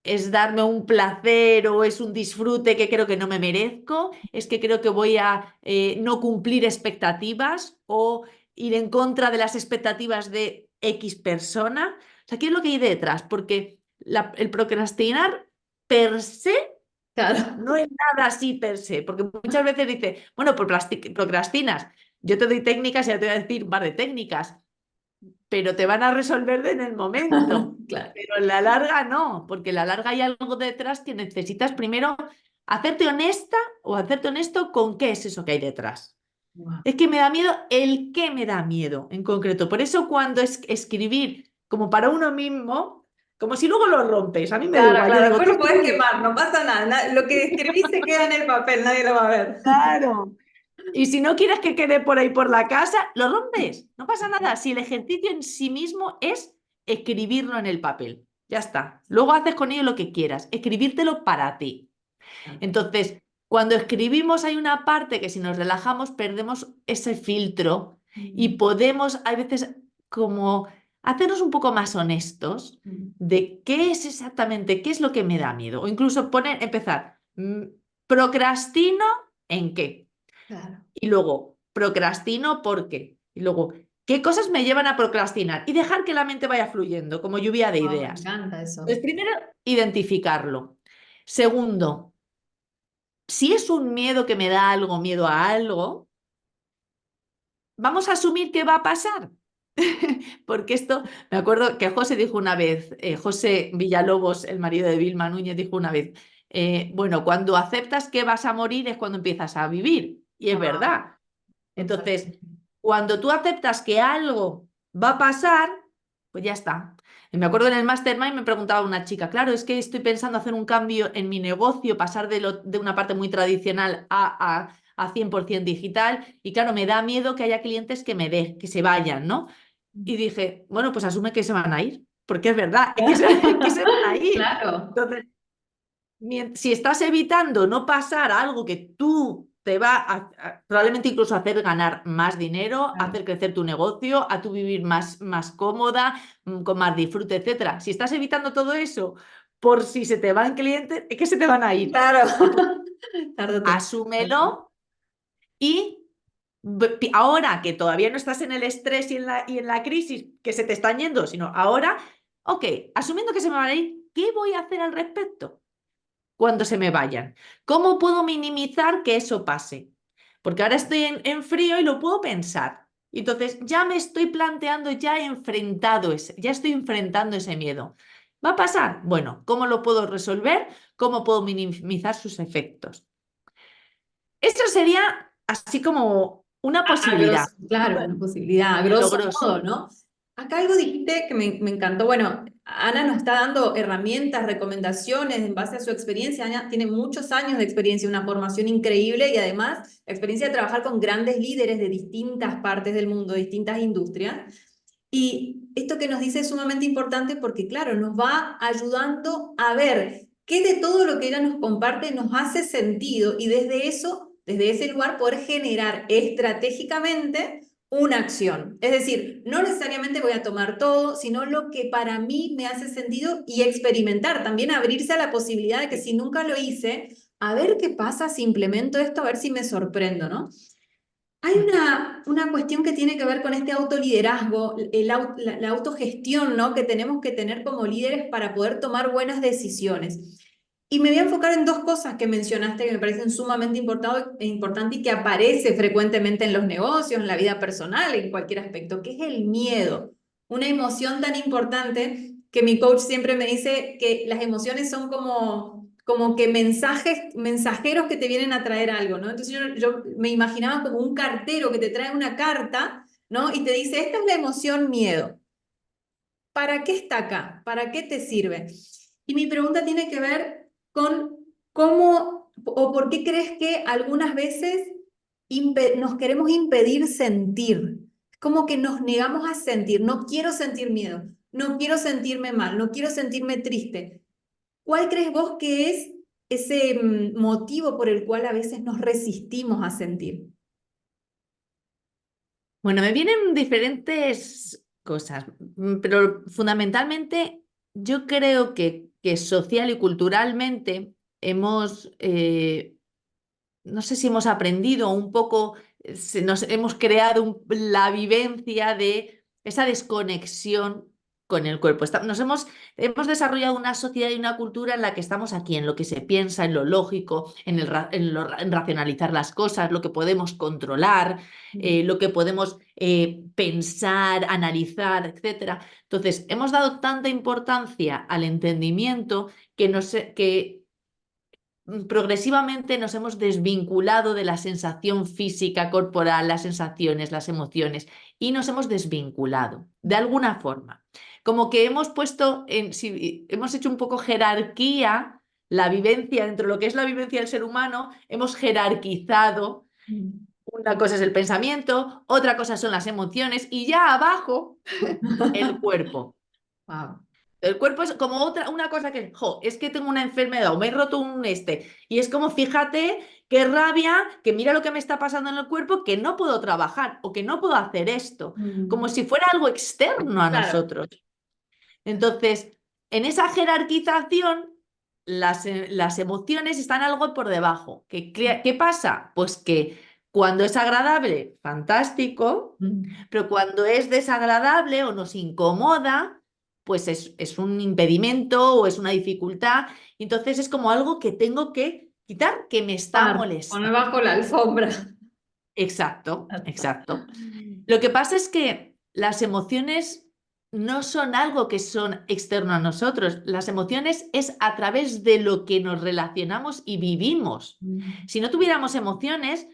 es darme un placer o es un disfrute que creo que no me merezco, es que creo que voy a no cumplir expectativas o ir en contra de las expectativas de X persona. O sea, ¿qué es lo que hay detrás? Porque el procrastinar per se Claro. no es nada así per se, porque muchas veces dice, bueno, procrastinas. Yo te doy técnicas y ya te voy a decir un par de técnicas, pero te van a resolver en el momento. Claro. Pero en la larga no, porque en la larga hay algo detrás que necesitas primero hacerte honesta o hacerte honesto con qué es eso que hay detrás. Wow. Es que me da miedo el qué me da miedo en concreto. Por eso cuando es escribir como para uno mismo, como si luego lo rompes, a mí me da Claro, igual. Yo claro, digo, después ¿qué lo podés escribí? quemar, no pasa nada. Lo que escribís se queda en el papel, nadie lo va a ver. Claro. Y si no quieres que quede por ahí por la casa, lo rompes. No pasa nada. Si el ejercicio en sí mismo es escribirlo en el papel. Ya está. Luego haces con ello lo que quieras. Escribírtelo para ti. Entonces, cuando escribimos hay una parte que si nos relajamos perdemos ese filtro y podemos, hay veces, como hacernos un poco más honestos de qué es exactamente, qué es lo que me da miedo. O incluso empezar, procrastino en qué. Claro. Y luego, procrastino ¿por qué? Y luego, ¿qué cosas me llevan a procrastinar? Y dejar que la mente vaya fluyendo, como lluvia de Wow, me ideas. encanta eso. Entonces, primero, identificarlo. Segundo, si es un miedo que me da algo, miedo a algo, vamos a asumir que va a pasar. Porque esto, me acuerdo que José dijo una vez, José Villalobos, el marido de Vilma Núñez, dijo una vez, bueno, cuando aceptas que vas a morir es cuando empiezas a vivir. Y es Wow, verdad. Entonces, totalmente. cuando tú aceptas que algo va a pasar, pues ya está. Y me acuerdo en el Mastermind me preguntaba una chica, claro, es que estoy pensando hacer un cambio en mi negocio, pasar de una parte muy tradicional a 100% digital, y claro, me da miedo que haya clientes que se vayan, ¿no? Y dije, bueno, pues asume que se van a ir, porque es verdad, es que que se van a ir. Claro. Entonces, si estás evitando no pasar a algo que tú te va probablemente incluso hacer ganar más dinero, Claro. hacer crecer tu negocio, a tu vivir más cómoda, con más disfrute, etcétera. Si estás evitando todo eso por si se te van clientes, es que se te van a ir. Claro. Entonces, Tarde o temprano. asúmelo y ahora que todavía no estás en el estrés y en la crisis que se te están yendo, sino ahora, ok, asumiendo que se me van a ir, ¿qué voy a hacer al respecto cuando se me vayan? ¿Cómo puedo minimizar que eso pase? Porque ahora estoy en frío y lo puedo pensar. Entonces ya me estoy planteando, ya estoy enfrentando ese miedo. ¿Va a pasar? Bueno, ¿cómo lo puedo resolver? ¿Cómo puedo minimizar sus efectos? Eso sería así como una posibilidad, Claro, una posibilidad, a en lo grosso grosso. modo, ¿no? Acá algo dijiste que me encantó. Bueno, Ana nos está dando herramientas, recomendaciones en base a su experiencia. Ana tiene muchos años de experiencia, una formación increíble y además la experiencia de trabajar con grandes líderes de distintas partes del mundo, de distintas industrias. Y esto que nos dice es sumamente importante porque, claro, nos va ayudando a ver qué de todo lo que ella nos comparte nos hace sentido y desde eso, desde ese lugar, poder generar estratégicamente una acción. Es decir, no necesariamente voy a tomar todo, sino lo que para mí me hace sentido y experimentar, también abrirse a la posibilidad de que si nunca lo hice, a ver qué pasa si implemento esto, a ver si me sorprendo, ¿no? Hay una cuestión que tiene que ver con este autoliderazgo, la autogestión, ¿no? Que tenemos que tener como líderes para poder tomar buenas decisiones. Y me voy a enfocar en dos cosas que mencionaste que me parecen sumamente importante y que aparece frecuentemente en los negocios, en la vida personal, en cualquier aspecto, que es el miedo. Una emoción tan importante que mi coach siempre me dice que las emociones son como que mensajeros que te vienen a traer algo, ¿no? Entonces yo me imaginaba como un cartero que te trae una carta, ¿no? Y te dice, esta es la emoción miedo. ¿Para qué está acá? ¿Para qué te sirve? Y mi pregunta tiene que ver con cómo o por qué crees que algunas veces nos queremos impedir sentir. Es como que nos negamos a sentir. No quiero sentir miedo, no quiero sentirme mal, no quiero sentirme triste. ¿Cuál crees vos que es ese motivo por el cual a veces nos resistimos a sentir? Bueno, me vienen diferentes cosas, pero fundamentalmente yo creo que social y culturalmente hemos, no sé si hemos aprendido un poco, nos hemos creado la vivencia de esa desconexión con el cuerpo. Hemos desarrollado una sociedad y una cultura en la que estamos aquí, en lo que se piensa, en lo lógico, en racionalizar las cosas, lo que podemos controlar, lo que podemos pensar, analizar, etcétera. Entonces, hemos dado tanta importancia al entendimiento que progresivamente nos hemos desvinculado de la sensación física corporal, las sensaciones, las emociones, y nos hemos desvinculado de alguna forma. Como que hemos puesto si hemos hecho un poco jerarquía, la vivencia, dentro de lo que es la vivencia del ser humano, hemos jerarquizado. Una cosa es el pensamiento, otra cosa son las emociones, y ya abajo el cuerpo. Wow. El cuerpo es como una cosa que, es que tengo una enfermedad o me he roto y es como, fíjate, qué rabia, que mira lo que me está pasando en el cuerpo, que no puedo trabajar o que no puedo hacer esto, como si fuera algo externo a Claro. nosotros. Entonces, en esa jerarquización, las emociones están algo por debajo. ¿Qué pasa? Pues que cuando es agradable, fantástico, pero cuando es desagradable o nos incomoda, pues es un impedimento o es una dificultad. Y entonces es como algo que tengo que quitar, que me está Poner molestando. bajo la alfombra. Exacto, exacto. Lo que pasa es que las emociones no son algo que son externo a nosotros. Las emociones es a través de lo que nos relacionamos y vivimos. Si no tuviéramos emociones,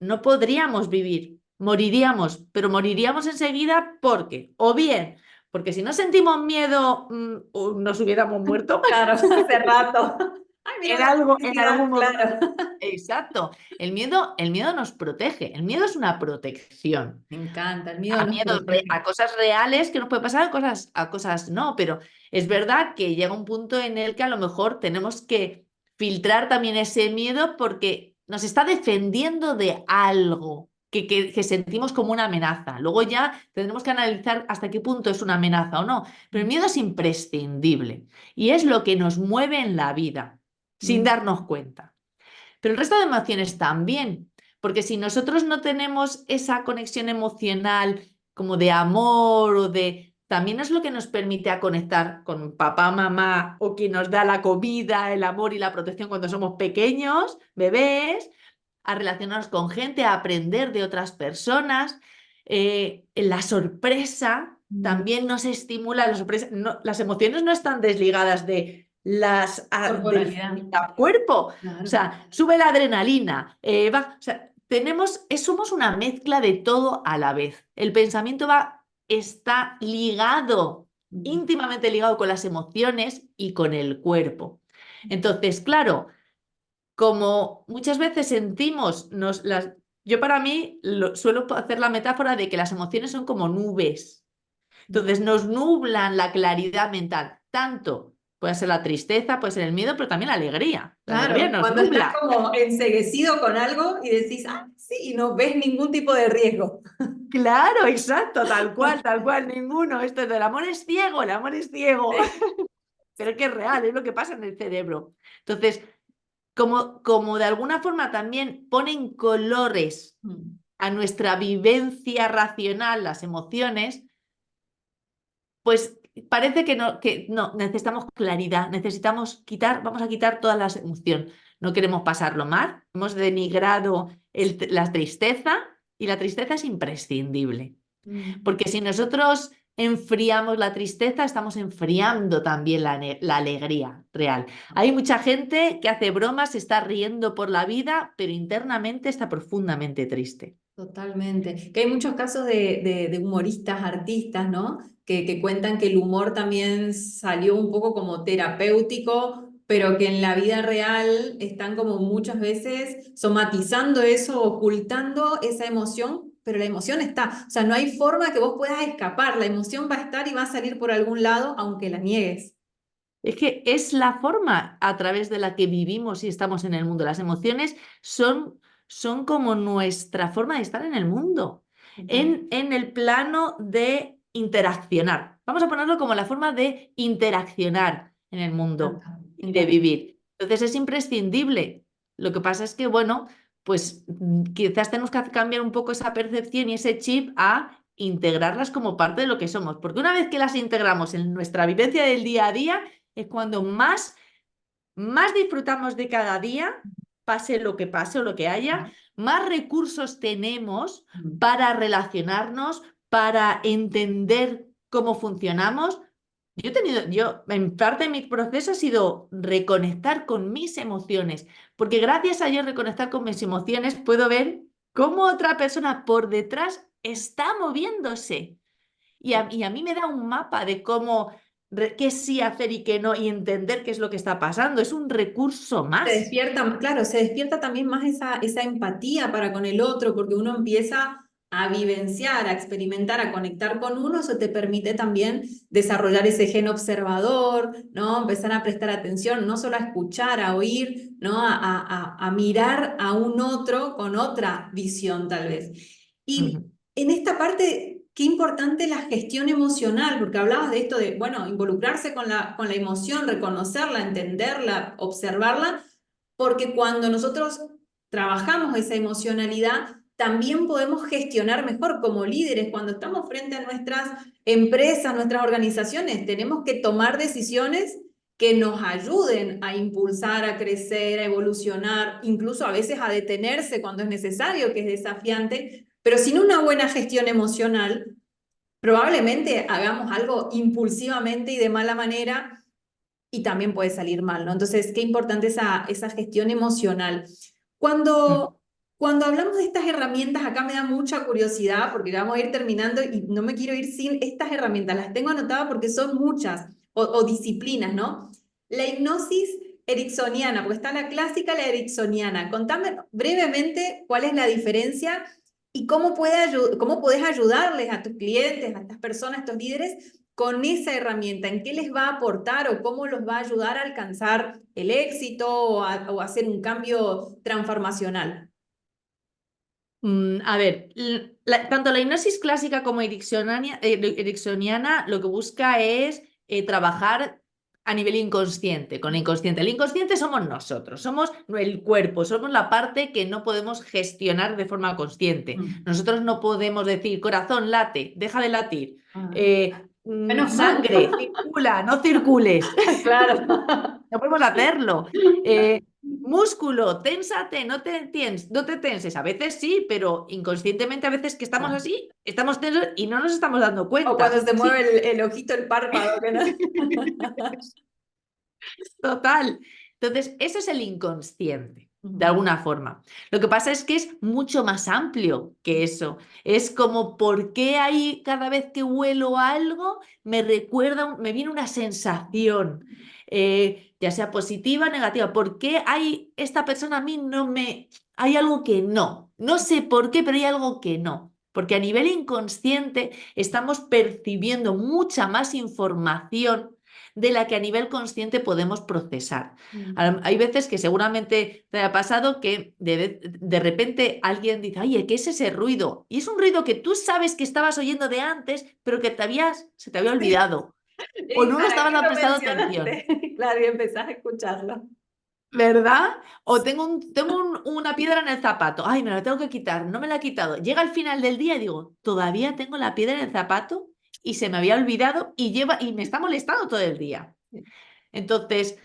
no podríamos vivir, moriríamos, pero moriríamos enseguida porque, o bien, porque si no sentimos miedo, nos hubiéramos muerto Claro, hace rato. Ay, mira la en felicidad, algún momento. claro. Exacto. El miedo nos protege. El miedo es una protección. Me encanta, el miedo A nos miedo, protege. a cosas reales que nos puede pasar, a cosas no. Pero es verdad que llega un punto en el que a lo mejor tenemos que filtrar también ese miedo porque nos está defendiendo de algo que sentimos como una amenaza. Luego ya tendremos que analizar hasta qué punto es una amenaza o no. Pero el miedo es imprescindible y es lo que nos mueve en la vida sin Mm. darnos cuenta. Pero el resto de emociones también, porque si nosotros no tenemos esa conexión emocional como de amor o de... También es lo que nos permite a conectar con papá, mamá o quien nos da la comida, el amor y la protección cuando somos pequeños, bebés, a relacionarnos con gente, a aprender de otras personas, la sorpresa. Mm. también nos estimula la sorpresa. Las emociones no están desligadas del Corporalidad. cuerpo. O Claro. sea, sube la adrenalina, o sea, somos una mezcla de todo a la vez. El pensamiento está ligado, Mm. íntimamente ligado con las emociones y con el cuerpo. Entonces, claro, como muchas veces sentimos, yo para mí suelo hacer la metáfora de que las emociones son como nubes. Entonces nos nublan la claridad mental. Tanto puede ser la tristeza, puede ser el miedo, pero también la alegría. La alegría Claro, nos cuando estás nubla. como enceguecido con algo y decís, ah, sí, y no ves ningún tipo de riesgo. Claro, exacto, tal cual, ninguno. Esto del amor es ciego, el amor es ciego. Sí. Pero que es real, es lo que pasa en el cerebro. Entonces, como de alguna forma también ponen colores Mm. a nuestra vivencia racional, las emociones, pues parece que no, necesitamos claridad, necesitamos vamos a quitar toda la emoción. No queremos pasarlo mal, hemos denigrado la tristeza y la tristeza es imprescindible. Mm. Porque si nosotros enfriamos la tristeza, estamos enfriando también la alegría real. Hay mucha gente que hace bromas, se está riendo por la vida, pero internamente está profundamente triste. Totalmente. Que hay muchos casos de humoristas, artistas, ¿no? Que cuentan que el humor también salió un poco como terapéutico, pero que en la vida real están como muchas veces somatizando eso, ocultando esa emoción, pero la emoción está. O sea, no hay forma que vos puedas escapar. La emoción va a estar y va a salir por algún lado, aunque la niegues. Es que es la forma a través de la que vivimos y estamos en el mundo. Las emociones son como nuestra forma de estar en el mundo, Total. en el plano de interaccionar. Vamos a ponerlo como la forma de interaccionar en el Me mundo encanta, me y de encanta. vivir. Entonces es imprescindible. Lo que pasa es que, bueno, pues quizás tenemos que cambiar un poco esa percepción y ese chip a integrarlas como parte de lo que somos. Porque una vez que las integramos en nuestra vivencia del día a día, es cuando más disfrutamos de cada día, pase o lo que haya, más recursos tenemos Mm. para relacionarnos, para entender cómo funcionamos. En parte de mi proceso ha sido reconectar con mis emociones, porque gracias a yo reconectar con mis emociones puedo ver cómo otra persona por detrás está moviéndose. Y a mí me da un mapa de qué sí hacer y qué no, y entender qué es lo que está pasando. Es un recurso Se más. despierta, claro, se despierta también más esa empatía para con el otro, porque uno empieza a vivenciar, a experimentar, a conectar con uno, eso te permite también desarrollar ese gen observador, ¿no? Empezar a prestar atención, no solo a escuchar, a oír, ¿no? A mirar a un otro con otra visión tal vez. Y Ujú, en esta parte, qué importante la gestión emocional, porque hablabas de esto de, bueno, involucrarse con la emoción, reconocerla, entenderla, observarla, porque cuando nosotros trabajamos esa emocionalidad, también podemos gestionar mejor como líderes. Cuando estamos frente a nuestras empresas, nuestras organizaciones, tenemos que tomar decisiones que nos ayuden a impulsar, a crecer, a evolucionar, incluso a veces a detenerse cuando es necesario, que es desafiante, pero sin una buena gestión emocional, probablemente hagamos algo impulsivamente y de mala manera y también puede salir mal, ¿no? Entonces, qué importante esa gestión emocional. ujú. Cuando hablamos de estas herramientas, acá me da mucha curiosidad porque ya vamos a ir terminando y no me quiero ir sin estas herramientas. Las tengo anotadas porque son muchas o disciplinas, ¿no? La hipnosis ericksoniana, porque está la clásica, la ericksoniana. Contame brevemente cuál es la diferencia y cómo podés ayudarles a tus clientes, a estas personas, a estos líderes con esa herramienta, en qué les va a aportar o cómo los va a ayudar a alcanzar el éxito o a hacer un cambio transformacional. A ver, tanto la hipnosis clásica como ericksoniana lo que busca es trabajar a nivel inconsciente, con el inconsciente. El inconsciente somos nosotros, somos el cuerpo, somos la parte que no podemos gestionar de forma consciente. Mm. Nosotros no podemos decir, corazón, late, deja de latir. Ah, Eh, menos mal. Sangre, circula, no circules. Claro. No podemos hacerlo. músculo, ténsate, no te tenses. A veces sí, pero inconscientemente a veces que estamos Ah. así, estamos tensos y no nos estamos dando O cuando cuenta. se Sí. mueve el ojito, el párpado, que no. Total. Entonces, eso es el inconsciente, de Ujú. alguna forma. Lo que pasa es que es mucho más amplio que eso. Es como, ¿por qué ahí cada vez que huelo algo me recuerda, me viene una sensación, ya sea positiva o negativa? ¿Por qué hay esta persona a mí no me... Hay algo que no. No sé por qué, pero hay algo que no. Porque a nivel inconsciente estamos percibiendo mucha más información de la que a nivel consciente podemos procesar. Hay veces que seguramente te ha pasado que de repente alguien dice, oye, ¿qué es ese ruido? Y es un ruido que tú sabes que estabas oyendo de antes, pero que se te había olvidado o ¿Y no lo para estabas qué lo prestando atención. mencionaste? Claro, y empezás a escucharlo. ¿Verdad? O una piedra en el zapato. Ay, me la tengo que quitar. No me la he quitado. Llega al final del día y digo, todavía tengo la piedra en el zapato y se me había olvidado y me está molestando todo el día. Entonces,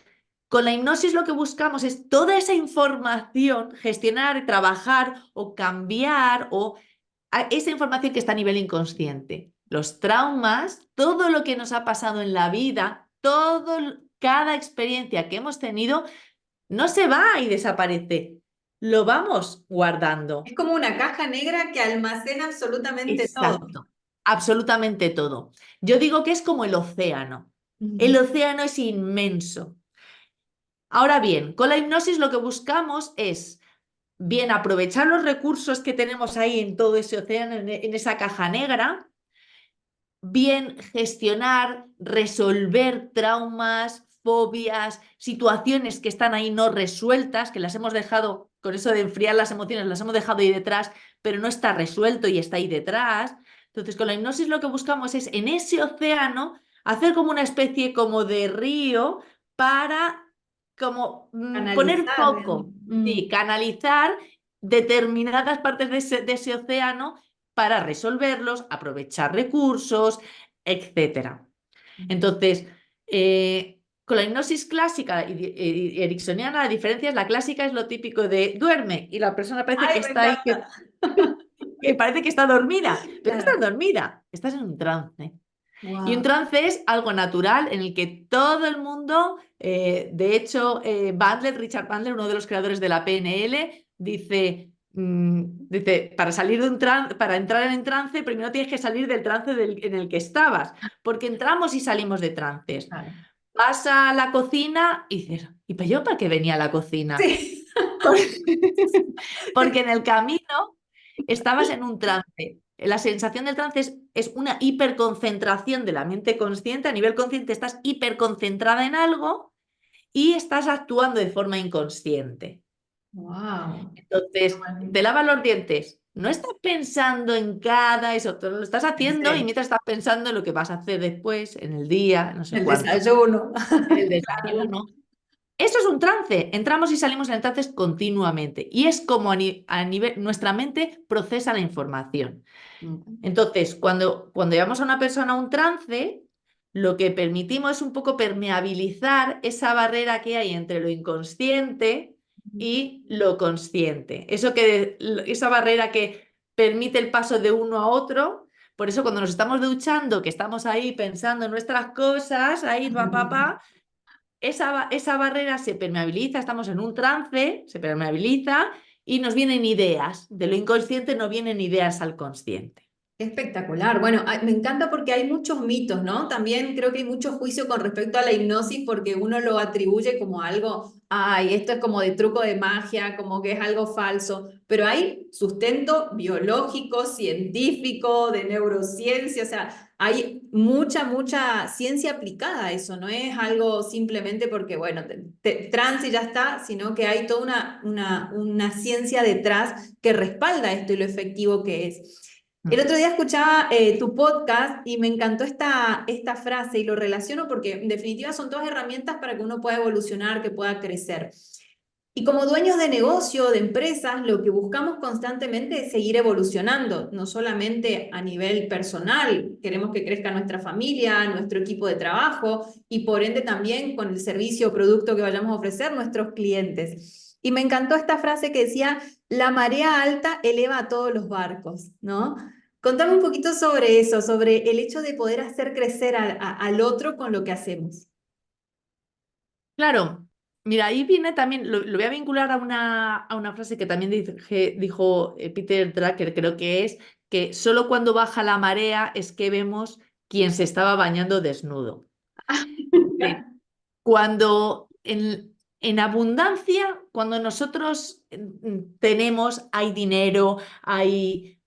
con la hipnosis lo que buscamos es toda esa información, gestionar, trabajar o cambiar esa información que está a nivel inconsciente. Los traumas, todo lo que nos ha pasado en la vida, cada experiencia que hemos tenido, no se va y desaparece. Lo vamos Es guardando. como una caja negra que almacena absolutamente todo. Exacto. Absolutamente todo. Yo digo que es como el océano. El Ujú. océano es inmenso. Ahora bien, con la hipnosis lo que buscamos es, bien, aprovechar los recursos que tenemos ahí en todo ese océano, en esa caja negra, bien gestionar, resolver traumas, fobias, situaciones que están ahí no resueltas, que las hemos dejado, con eso de enfriar las emociones, las hemos dejado ahí detrás, pero no está resuelto y está ahí detrás. Entonces, con la hipnosis lo que buscamos es en ese océano hacer como una especie como de río para como poner Analizar. foco, sí, canalizar determinadas partes de ese océano para resolverlos, aprovechar recursos, etcétera. Entonces, con la hipnosis clásica y ericksoniana, la diferencia es la clásica es lo típico de duerme y la persona parece Ay, que me está ahí, encanta. que parece que está dormida, pero no estás Claro. dormida, estás en un trance. Y un Wow. trance es algo natural en el que todo el mundo, de hecho, Richard Bandler, uno de los creadores de la PNL, dice, para salir de un trance, para entrar en trance, primero tienes que salir del trance en el que estabas, porque entramos y salimos de trances. Claro. Vas a la cocina y dices, ¿y pues yo para qué venía a la cocina? Sí. Porque en el camino estabas en un trance. La sensación del trance es una hiperconcentración de la mente consciente. A nivel consciente estás hiperconcentrada en algo y estás actuando de forma inconsciente. Wow. Entonces, te lavas los dientes. No estás pensando en cada eso, tú lo estás haciendo y Sí. mientras estás pensando en lo que vas a hacer después, en el día, no sé El cuánto, desayuno. en el Claro. desayuno. Eso es un trance. Entramos y salimos en trances continuamente. Y es como a nivel, nuestra mente procesa la información. Entonces, cuando llevamos a una persona a un trance, lo que permitimos es un poco permeabilizar esa barrera que hay entre lo inconsciente y lo consciente. Esa barrera que permite el paso de uno a otro. Por eso cuando nos estamos duchando, que estamos ahí pensando en nuestras cosas, ahí pa, esa barrera se permeabiliza, estamos en un trance, se permeabiliza y nos vienen ideas. De lo inconsciente no vienen ideas al consciente. Espectacular. Bueno, me encanta porque hay muchos mitos, ¿no? También creo que hay mucho juicio con respecto a la hipnosis porque uno lo atribuye como algo, ay, esto es como de truco de magia, como que es algo falso, pero hay sustento biológico, científico, de neurociencia, o sea, hay mucha ciencia aplicada a eso, no es algo simplemente porque, bueno, trance y ya está, sino que hay toda una ciencia detrás que respalda esto y lo efectivo que es. El Mm. otro día escuchaba tu podcast y me encantó esta frase y lo relaciono porque en definitiva son todas herramientas para que uno pueda evolucionar, que pueda crecer. Y como dueños de negocio, de empresas, lo que buscamos constantemente es seguir evolucionando, no solamente a nivel personal, queremos que crezca nuestra familia, nuestro equipo de trabajo y por ende también con el servicio o producto que vayamos a ofrecer nuestros clientes. Y me encantó esta frase que decía, la marea alta eleva a todos los barcos, ¿no? Contame un poquito sobre eso, sobre el hecho de poder hacer crecer al otro con lo que hacemos. Claro, mira, ahí viene también, lo voy a vincular a una frase que también dijo Peter Drucker, creo que solo cuando baja la marea es que vemos quién se estaba bañando desnudo. Sí. Cuando en abundancia, cuando nosotros tenemos, hay dinero, hay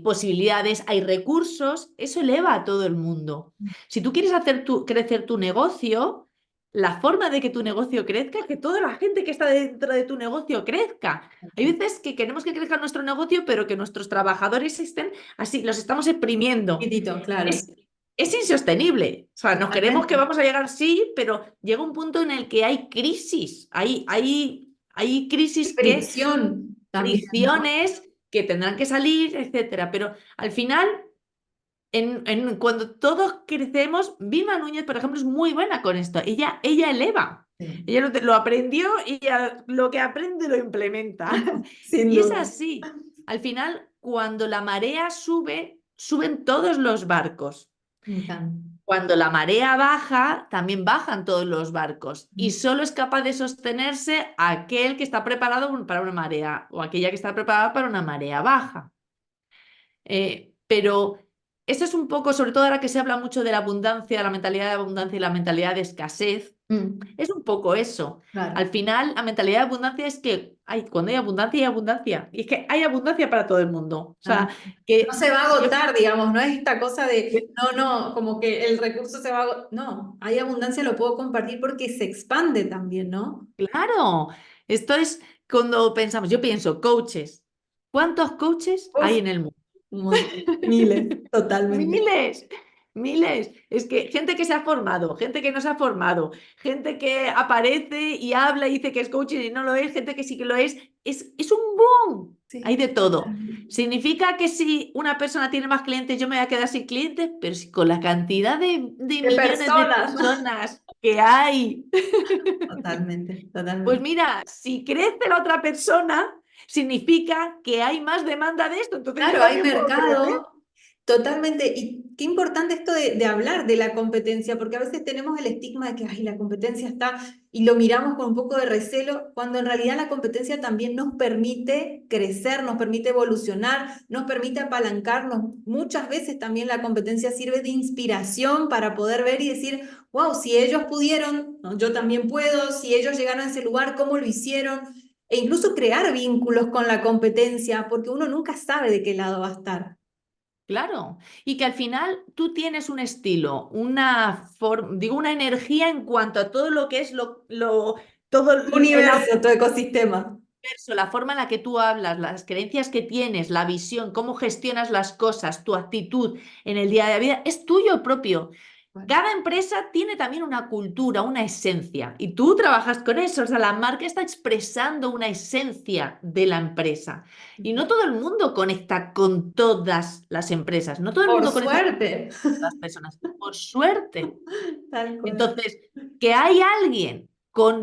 posibilidades, hay recursos, eso eleva a todo el mundo. Si tú quieres hacer crecer tu negocio, la forma de que tu negocio crezca es que toda la gente que está dentro de tu negocio crezca. Hay veces que queremos que crezca nuestro negocio, pero que nuestros trabajadores estén así, los estamos exprimiendo. Chiquitito, claro. Es, es insostenible. O sea, nos creemos que Totalmente. vamos a llegar, sí, pero llega un punto en el que hay crisis. Hay crisis que, Fricción también, ¿no? fricciones que tendrán que salir, etcétera. Pero al final, cuando todos crecemos, Vilma Núñez, por ejemplo, es muy buena con esto. Ella eleva. Sí. Ella lo aprendió y lo que aprende lo implementa. Sin Y es duda. así. Al final, cuando la marea sube, suben todos los barcos. Me encanta. Cuando la marea baja, también bajan todos los barcos y solo es capaz de sostenerse aquel que está preparado para una marea o aquella que está preparada para una marea baja. Pero eso es un poco, sobre todo ahora que se habla mucho de la abundancia, la mentalidad de abundancia y la mentalidad de escasez, Mm, es un poco eso. claro. Al final, la mentalidad de abundancia es que cuando hay abundancia, hay abundancia. Y es que hay abundancia para todo el mundo. O sea, No que se va a si yo... agotar, digamos, no es esta cosa de, no, como que el recurso se va a agotar. No, hay abundancia, lo puedo compartir porque se expande también, ¿no? Claro, esto es cuando pensamos, yo pienso, coaches. ¿Cuántos coaches hay Uf, en el mundo? un montón. Miles, totalmente. Miles, miles. Es que gente que se ha formado, gente que no se ha formado, gente que aparece y habla y dice que es coach y no lo es, gente que sí que lo es. Es un boom. Hay Sí, de todo. totalmente. ¿Significa que si una persona tiene más clientes, yo me voy a quedar sin clientes? Pero si con la cantidad de De millones de personas. personas que hay. Totalmente, Pues totalmente. mira, si crece la otra persona, significa que hay más demanda de esto, entonces yo Claro, hay también puedo crecer. mercado, totalmente. Y qué importante esto de hablar de la competencia, porque a veces tenemos el estigma de que ay, la competencia está y lo miramos con un poco de recelo, cuando en realidad la competencia también nos permite crecer, nos permite evolucionar, nos permite apalancarnos. Muchas veces también la competencia sirve de inspiración para poder ver y decir, wow, si ellos pudieron, ¿no? Yo también puedo, si ellos llegaron a ese lugar, ¿cómo lo hicieron? E incluso crear vínculos con la competencia, porque uno nunca sabe de qué lado va a estar. Claro, y que al final tú tienes un estilo, digo, una energía en cuanto a todo lo que es todo Tu el universo, tu ecosistema. universo, la forma en la que tú hablas, las creencias que tienes, la visión, cómo gestionas las cosas, tu actitud en el día de vida, es tuyo propio. Bueno, Cada empresa tiene también una cultura, una esencia, y tú trabajas con eso. O sea, la marca está expresando una esencia de la empresa. Y no todo el mundo conecta con todas las empresas, no todo el por mundo conecta con suerte, las personas, por suerte. tal cual. Entonces, que hay alguien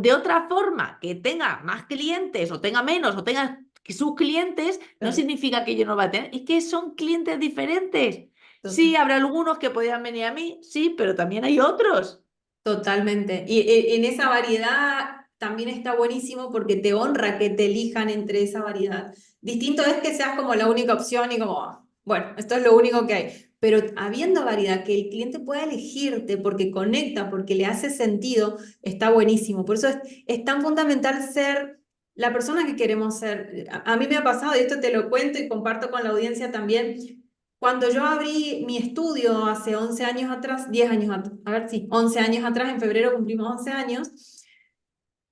de otra forma que tenga más clientes o tenga menos o tenga que sus clientes, no Claro, significa que yo no va a tener, es que son clientes diferentes. total- Sí, habrá algunos que podrían venir a mí, sí, pero también hay otros. totalmente. Y en esa variedad también está buenísimo porque te honra que te elijan entre esa variedad. Distinto es que seas como la única opción y como, "Ah, bueno, esto es lo único que hay". Pero habiendo variedad, que el cliente pueda elegirte porque conecta, porque le hace sentido, está buenísimo. Por eso es tan fundamental ser la persona que queremos ser. A mí me ha pasado, y esto te lo cuento y comparto con la audiencia también. Cuando yo abrí mi estudio hace 11 años atrás, 10 años atrás, a ver, sí, 11 años atrás, en febrero cumplimos 11 años,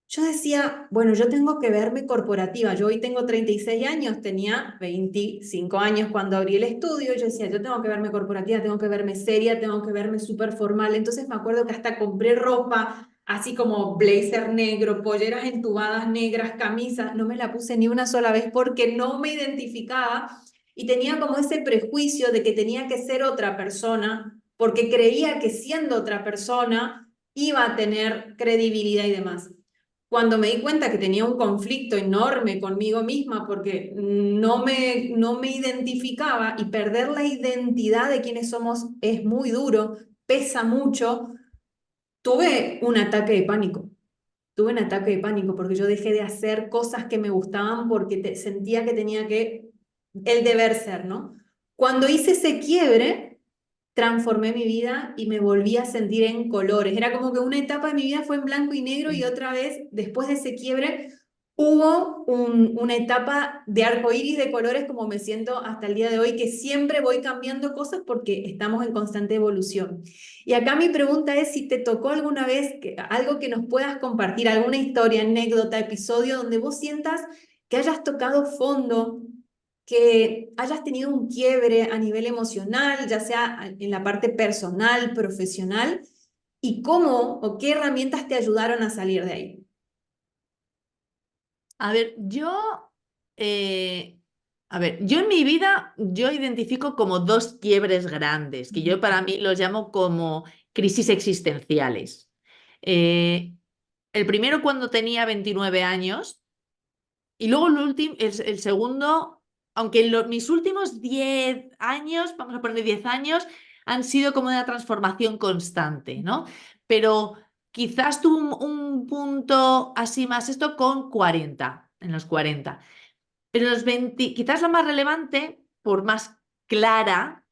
yo decía, bueno, yo tengo que verme corporativa. Yo hoy tengo 36 años, tenía 25 años cuando abrí el estudio. Yo decía, yo tengo que verme corporativa, tengo que verme seria, tengo que verme súper formal. Entonces me acuerdo que hasta compré ropa así como blazer negro, polleras entubadas negras, camisas, no me la puse ni una sola vez porque no me identificaba y tenía como ese prejuicio de que tenía que ser otra persona porque creía que siendo otra persona iba a tener credibilidad y demás. Cuando me di cuenta que tenía un conflicto enorme conmigo misma porque no me identificaba y perder la identidad de quienes somos es muy duro, pesa mucho, tuve un ataque de pánico. Tuve un ataque de pánico porque yo dejé de hacer cosas que me gustaban porque sentía que tenía que, el deber ser, ¿no? Cuando hice ese quiebre, transformé mi vida y me volví a sentir en colores. Era como que una etapa de mi vida fue en blanco y negro y otra vez, después de ese quiebre, hubo una etapa de arco iris de colores como me siento hasta el día de hoy, que siempre voy cambiando cosas porque estamos en constante evolución. Y acá mi pregunta es si te tocó alguna vez algo que nos puedas compartir, alguna historia, anécdota, episodio donde vos sientas que hayas tocado fondo, que hayas tenido un quiebre a nivel emocional, ya sea en la parte personal, profesional, y cómo o qué herramientas te ayudaron a salir de ahí. A ver, yo en mi vida, yo identifico como dos quiebres grandes, que yo para mí los llamo como crisis existenciales. Eh, el primero cuando tenía 29 años y luego el segundo, aunque mis últimos 10 años, vamos a poner 10 años, han sido como una transformación constante, ¿no? Pero quizás tuve un punto así más esto con 40, en los 40. Pero los 20, quizás la más relevante, por más clara,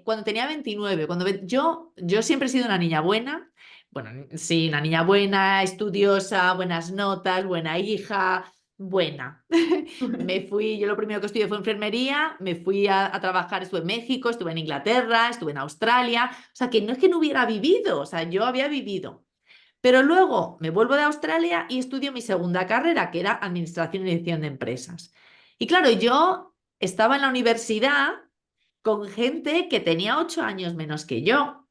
cuando tenía 29, yo siempre he sido una niña buena, bueno, sí, una niña buena, estudiosa, buenas notas, buena hija, buena. Yo lo primero que estudié fue enfermería, me fui a trabajar, estuve en México, estuve en Inglaterra, estuve en Australia, o sea, que no es que no hubiera vivido, o sea, yo había vivido. Pero luego me vuelvo de Australia y estudio mi segunda carrera, que era Administración y Dirección de Empresas. Y claro, yo estaba en la universidad con gente que tenía 8 años menos que yo.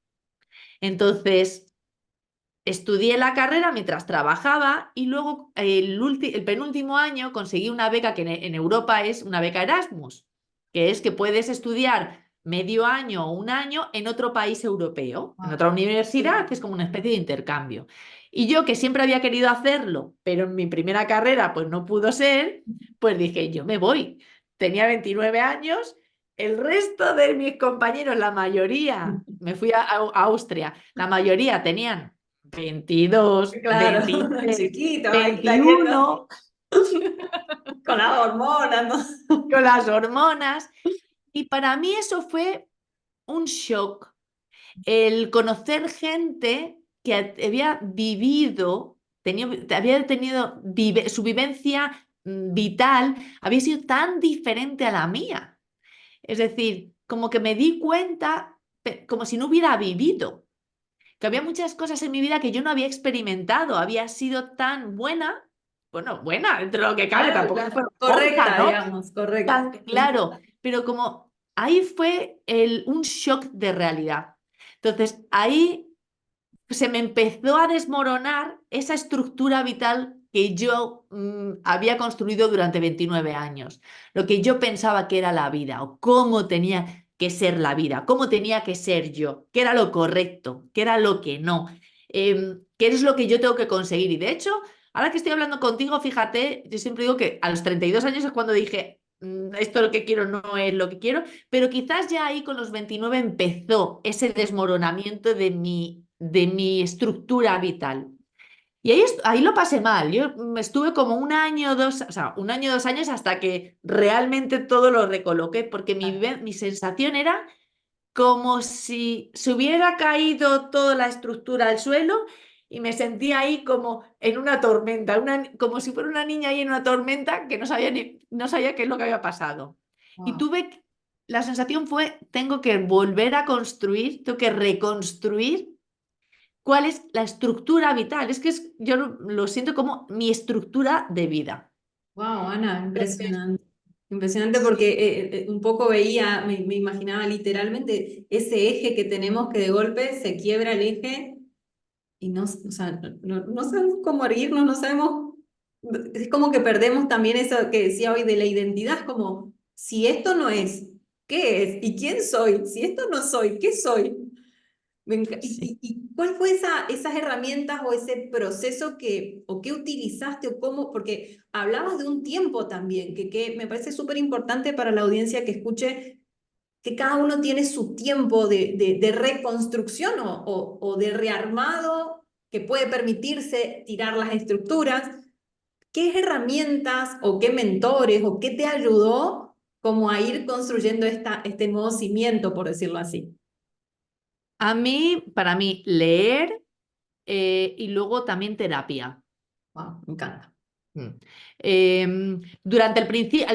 Entonces, estudié la carrera mientras trabajaba y luego el penúltimo año conseguí una beca que en Europa es una beca Erasmus, que es que puedes estudiar medio año o un año en otro país europeo, en Wow. otra universidad, que es como una especie de intercambio. Y yo, que siempre había querido hacerlo, pero en mi primera carrera pues no pudo ser, pues dije, yo me voy. Tenía 29 años, el resto de mis compañeros, la mayoría, me fui a Austria, la mayoría tenían 22, Claro, 23, chiquito, ahí saliendo 21, con las hormonas, ¿no? con las hormonas. Y para mí eso fue un shock, el conocer gente que había vivido, había tenido su vivencia vital, había sido tan diferente a la mía. Es decir, como que me di cuenta, como si no hubiera vivido, que había muchas cosas en mi vida que yo no había experimentado, había sido tan buena, bueno, buena, dentro de lo que cabe, Claro, tampoco fue claro. monja, Correcta, ¿no? digamos, correcta. Tan claro, pero como ahí fue un shock de realidad. Entonces, ahí se me empezó a desmoronar esa estructura vital que yo había construido durante 29 años, lo que yo pensaba que era la vida o cómo tenía que ser la vida, cómo tenía que ser yo, qué era lo correcto, qué era lo que no, qué es lo que yo tengo que conseguir. Y de hecho, ahora que estoy hablando contigo, fíjate, yo siempre digo que a los 32 años es cuando dije, esto es lo que quiero, no es lo que quiero, pero quizás ya ahí con los 29 empezó ese desmoronamiento de mi estructura vital. Y ahí lo pasé mal. Yo estuve como un año, dos, o sea, un año, 2 años hasta que realmente todo lo recoloqué, porque mi sensación era como si se hubiera caído toda la estructura al suelo y me sentía ahí como en una tormenta, como si fuera una niña ahí en una tormenta que no sabía qué es lo que había pasado. Y Wow. la sensación fue, tengo que volver a construir, tengo que reconstruir cuál es la estructura vital. Es que yo lo siento como mi estructura de vida. Wow, Ana, Entonces, impresionante. Impresionante porque un poco veía, me imaginaba literalmente ese eje que tenemos que de golpe se quiebra el eje y no, o sea, no sabemos cómo erguirnos, no sabemos, es como que perdemos también eso que decía hoy de la identidad, es como, si esto no es, ¿qué es? ¿Y quién soy? Si esto no soy, ¿qué soy? Sí. ¿Y cuál fue esas herramientas o ese proceso o qué utilizaste o cómo? Porque hablabas de un tiempo también, que me parece súper importante para la audiencia que escuche que cada uno tiene su tiempo de reconstrucción o de rearmado que puede permitirse tirar las estructuras. ¿Qué herramientas o qué mentores o qué te ayudó como a ir construyendo este nuevo cimiento, por decirlo así? Para mí, leer y luego también terapia. Wow, me encanta. Mm. Durante al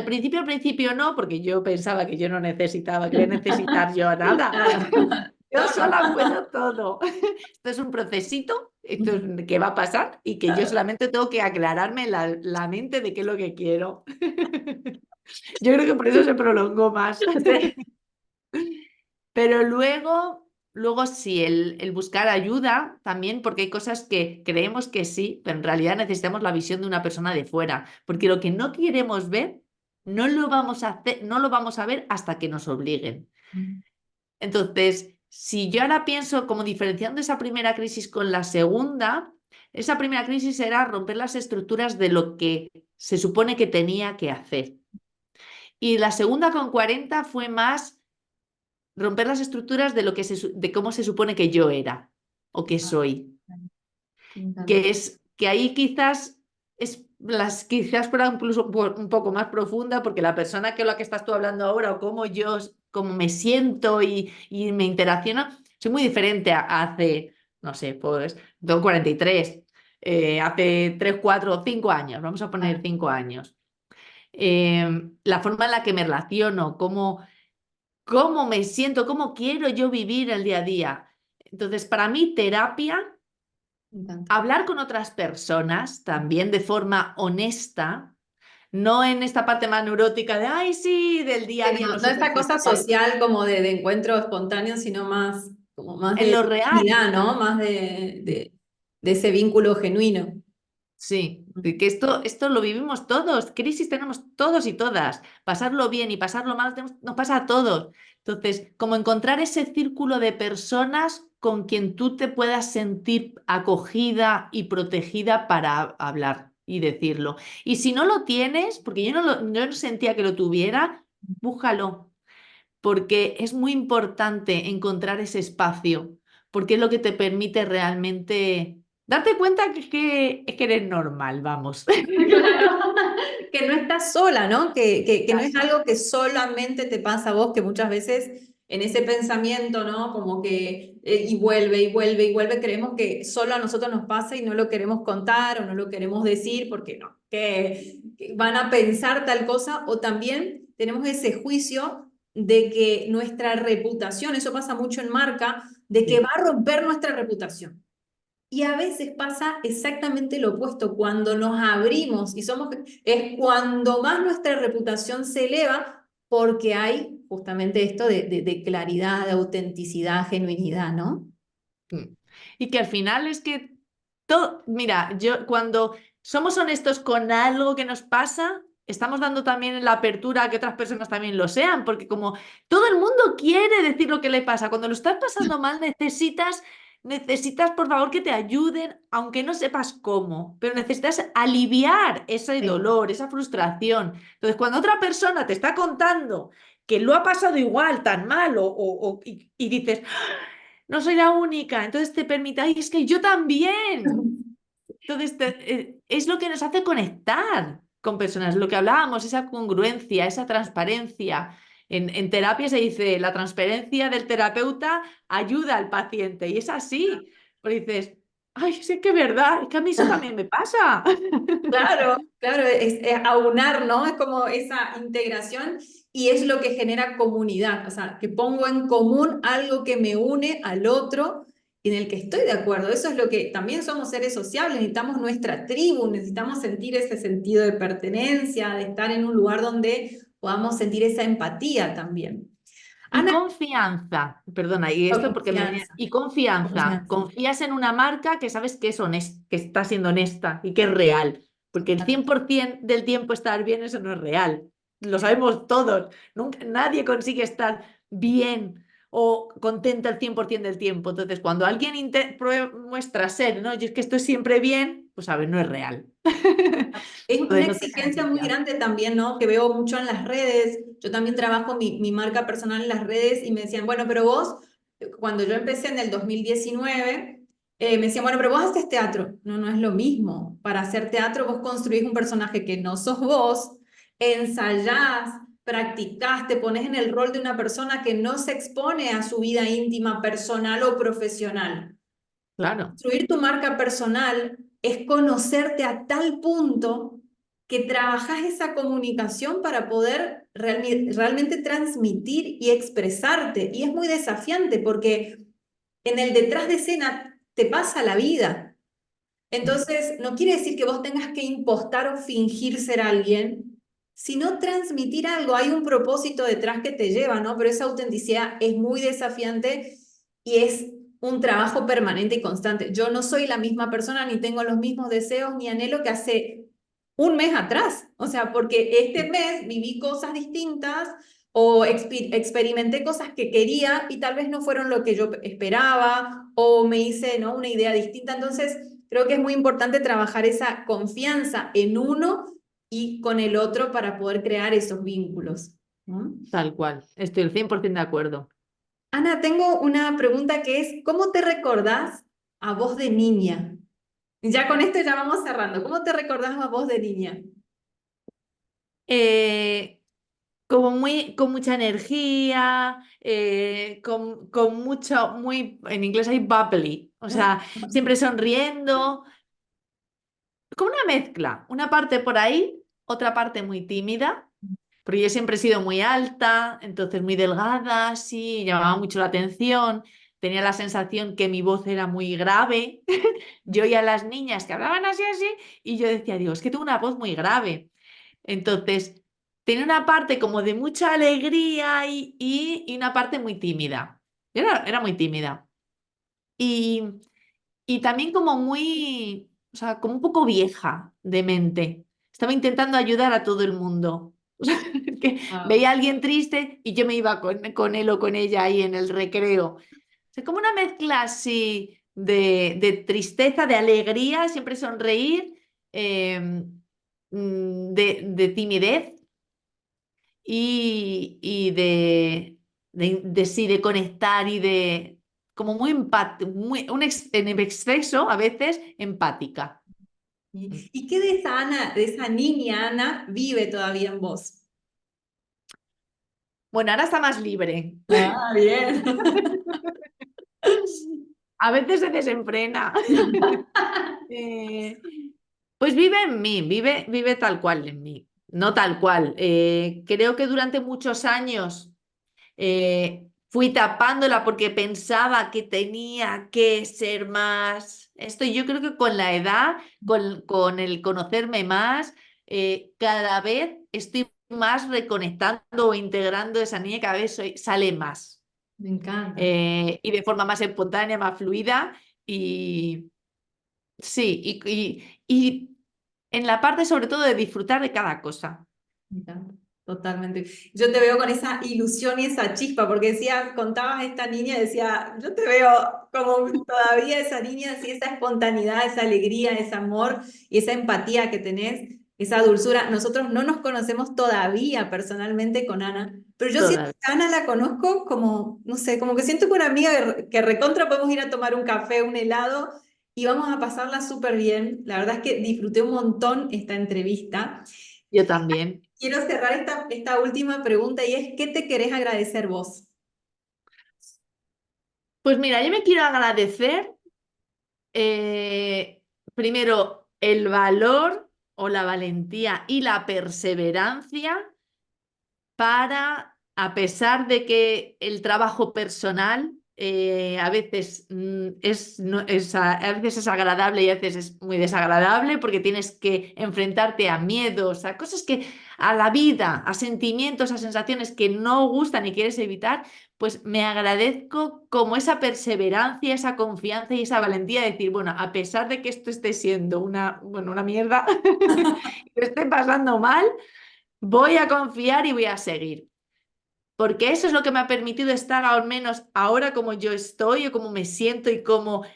principio no, porque yo pensaba que yo no necesitaba, que voy a necesitar yo nada. Claro. Yo sola puedo todo. Esto es un procesito, que va a pasar y que yo solamente tengo que aclararme la mente de qué es lo que quiero. Yo creo que por eso se prolongó más. Sí. Pero luego sí, el buscar ayuda también, porque hay cosas que creemos que sí, pero en realidad necesitamos la visión de una persona de fuera, porque lo que no queremos ver, no lo vamos a hacer, no lo vamos a ver hasta que nos obliguen. Entonces, si yo ahora pienso como diferenciando esa primera crisis con la segunda, esa primera crisis era romper las estructuras de lo que se supone que tenía que hacer. Y la segunda con 40 fue más romper las estructuras de de cómo se supone que yo era o que soy. Me encanta. Que es que ahí quizás fuera incluso un poco más profunda, porque la persona que la que estás tú hablando ahora, o cómo me siento y me interacciono, soy muy diferente a hace, no sé, pues tengo 43, hace 3 4 5 años, vamos a poner 5 años. La forma en la que me relaciono, cómo me siento, cómo quiero yo vivir el día a día. Entonces, para mí, terapia, Me encanta. hablar con otras personas también de forma honesta, no en esta parte más neurótica de, ay, sí, del día a día, en No, lo no esta cosa superficial, social como de encuentro espontáneo, sino más, como más en de lo real. unidad, ¿no? Más de ese vínculo genuino. Sí, que esto lo vivimos todos, crisis tenemos todos y todas, pasarlo bien y pasarlo mal nos pasa a todos. Entonces, como encontrar ese círculo de personas con quien tú te puedas sentir acogida y protegida para hablar y decirlo. Y si no lo tienes, porque yo no sentía que lo tuviera, búscalo, porque es muy importante encontrar ese espacio, porque es lo que te permite realmente darte cuenta que eres normal, vamos. Claro. Que no estás sola, ¿no? Que no es Casa. algo que solamente te pasa a vos, que muchas veces en ese pensamiento, ¿no? Como que y vuelve y vuelve y vuelve, creemos que solo a nosotros nos pasa y no lo queremos contar o no lo queremos decir porque no, que van a pensar tal cosa o también tenemos ese juicio de que nuestra reputación, eso pasa mucho en marca, de que va Sí. a romper nuestra reputación. Y a veces pasa exactamente lo opuesto, cuando nos abrimos y es cuando más nuestra reputación se eleva porque hay justamente esto de claridad, de autenticidad, genuinidad, ¿no? Mm. Y que al final es que todo, mira, yo cuando somos honestos con algo que nos pasa, estamos dando también la apertura a que otras personas también lo sean, porque como todo el mundo quiere decir lo que le pasa, cuando lo estás pasando mal necesitas por favor que te ayuden, aunque no sepas cómo, pero necesitas aliviar ese Sí. dolor, esa frustración. Entonces, cuando otra persona te está contando que lo ha pasado igual, tan mal, y dices, no soy la única, entonces te permite, ay, es que yo también. Entonces es lo que nos hace conectar con personas, lo que hablábamos, esa congruencia, esa transparencia. En terapia se dice, la transparencia del terapeuta ayuda al paciente y es así. Pero dices, ay, sí que es verdad, es que a mí eso también me pasa. Claro, claro, es aunar, ¿no? Es como esa integración y es lo que genera comunidad, o sea, que pongo en común algo que me une al otro y en el que estoy de acuerdo. Eso es lo que también somos seres sociables, necesitamos nuestra tribu, necesitamos sentir ese sentido de pertenencia, de estar en un lugar donde podamos sentir esa empatía también. Y Ana, confianza, perdona, y esto porque me venía, confianza, y confianza, confianza. confías en una marca que sabes que es honesta, que está siendo honesta y que es real, porque el 100% del tiempo estar bien, eso no es real, lo sabemos todos, nunca, nadie consigue estar bien o contenta el 100% del tiempo, entonces cuando alguien muestra ser, no, yo es que estoy siempre bien, pues a ver, no es real. Es una Entonces no te exigencia muy beneficia. grande también, ¿no? Que veo mucho en las redes. Yo también trabajo mi marca personal en las redes y me decían, bueno, pero vos, cuando yo empecé en el 2019, me decían, bueno, pero vos haces teatro. No, no es lo mismo. Para hacer teatro vos construís un personaje que no sos vos, ensayás, practicás, te pones en el rol de una persona que no se expone a su vida íntima, personal o profesional. Claro, Construir tu marca personal es conocerte a tal punto que trabajas esa comunicación para poder realmente transmitir y expresarte. Y es muy desafiante porque en el detrás de escena te pasa la vida. Entonces, no quiere decir que vos tengas que impostar o fingir ser alguien, sino transmitir algo. Hay un propósito detrás que te lleva, ¿no? Pero esa autenticidad es muy desafiante y es un trabajo permanente y constante. Yo no soy la misma persona, ni tengo los mismos deseos ni anhelo que hace un mes atrás. O sea, porque este mes viví cosas distintas o experimenté cosas que quería y tal vez no fueron lo que yo esperaba o me hice, ¿no?, una idea distinta. Entonces, creo que es muy importante trabajar esa confianza en uno y con el otro para poder crear esos vínculos, ¿no? tal cual, estoy al 100% de acuerdo. Ana, tengo una pregunta que es, ¿cómo te recordás a vos de niña? Ya con esto ya vamos cerrando. ¿Cómo te recordás a vos de niña? Eh, Como muy, con mucha energía, con mucho, muy, en inglés hay bubbly, o sea, siempre sonriendo, como una mezcla, una parte por ahí, otra parte muy tímida, porque yo siempre he sido muy alta, entonces muy delgada, sí, llamaba mucho la atención, tenía la sensación que mi voz era muy grave, yo oía a las niñas que hablaban así, así, y yo decía, Dios, es que tengo una voz muy grave. Entonces, tenía una parte como de mucha alegría y una parte muy tímida. Era muy tímida. Y, y también como muy, o sea, como un poco vieja de mente. Estaba intentando ayudar a todo el mundo. O sea, que Ah, veía a alguien triste y yo me iba con él o con ella ahí en el recreo. O sea, como una mezcla así de tristeza, de alegría, siempre sonreír, de timidez y sí, de conectar y de como muy empático, en el exceso a veces empática. ¿y qué de esa Ana, de esa niña Ana, vive todavía en vos? Bueno, ahora está más libre. Ah, bien. A veces se desenfrena. Eh, pues vive en mí, vive tal cual en mí, no tal cual. Creo que durante muchos años fui tapándola porque pensaba que tenía que ser más esto. Y yo creo que con la edad, con el conocerme más, cada vez estoy más reconectando o integrando esa niña, cada vez sale más. Me encanta. Y de forma más espontánea, más fluida. Y sí, y en la parte sobre todo de disfrutar de cada cosa. Me encanta, totalmente. Yo te veo con esa ilusión y esa chispa, porque decía, contabas a esta niña, decía, yo te veo como todavía esa niña, así esa espontaneidad, esa alegría, ese amor y esa empatía que tenés, esa dulzura. Nosotros no nos conocemos todavía personalmente con Ana, pero yo siento Todas. que a Ana la conozco como, no sé, como que siento que una amiga que recontra podemos ir a tomar un café, un helado y vamos a pasarla súper bien. La verdad es que disfruté un montón esta entrevista. Yo también. Quiero cerrar esta última pregunta y es, ¿qué te querés agradecer vos? Pues mira, yo me quiero agradecer primero el valor o la valentía y la perseverancia para, a pesar de que el trabajo personal a veces a veces es agradable y a veces es muy desagradable porque tienes que enfrentarte a miedos, a cosas que a la vida, a sentimientos, a sensaciones que no gustan y quieres evitar, pues me agradezco como esa perseverancia, esa confianza y esa valentía de decir, bueno, a pesar de que esto esté siendo bueno, una mierda, que esté pasando mal, voy a confiar y voy a seguir. Porque eso es lo que me ha permitido estar al menos ahora como yo estoy o como me siento y como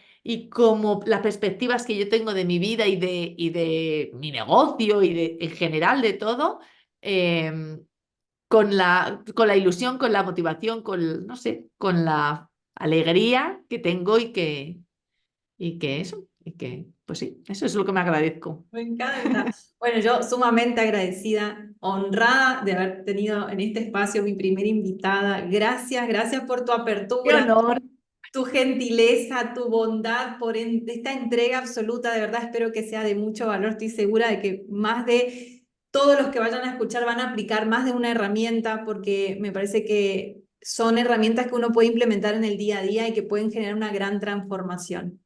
las perspectivas que yo tengo de mi vida y de mi negocio en general de todo, eh, con la ilusión, con la motivación, no sé, con la alegría que tengo y que pues sí, eso es lo que me agradezco. Me encanta. Bueno, yo sumamente agradecida, honrada de haber tenido en este espacio mi primera invitada. Gracias, gracias por tu ¡Qué apertura, honor! tu gentileza, tu bondad, por esta entrega absoluta. De verdad espero que sea de mucho valor. Estoy segura de que más de todos los que vayan a escuchar van a aplicar más de una herramienta porque me parece que son herramientas que uno puede implementar en el día a día y que pueden generar una gran transformación.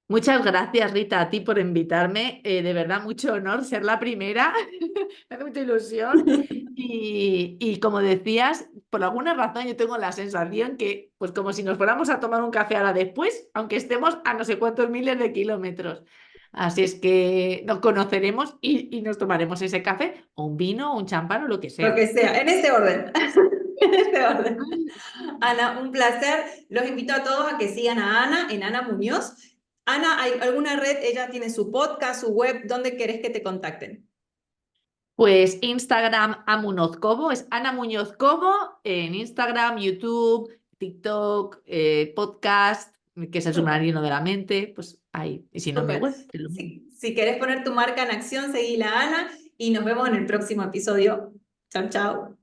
Muchas gracias, Rita, a ti por invitarme. De verdad, mucho honor ser la primera. Me hace mucha ilusión. Y como decías, por alguna razón yo tengo la sensación que, pues como si nos fuéramos a tomar un café ahora después, aunque estemos a no sé cuántos miles de kilómetros. Así es que nos conoceremos y nos tomaremos ese café, o un vino, o un champán, o lo que Lo sea. que sea, en ese orden. En ese orden. Ana, un placer. Los invito a todos a que sigan a Ana en Ana Muñoz. Ana, ¿hay alguna red? Ella tiene su podcast, su web. ¿Dónde querés que te contacten? Pues Instagram Amunoz Cobo, es Ana Muñoz Cobo, en Instagram, YouTube, TikTok, podcast, que es el Súper, submarino de la mente, pues ahí. Y si no, mi súper. web. Que es lo mismo. Si querés poner tu marca en acción, seguila a Ana y nos vemos en el próximo episodio. Chao, chao.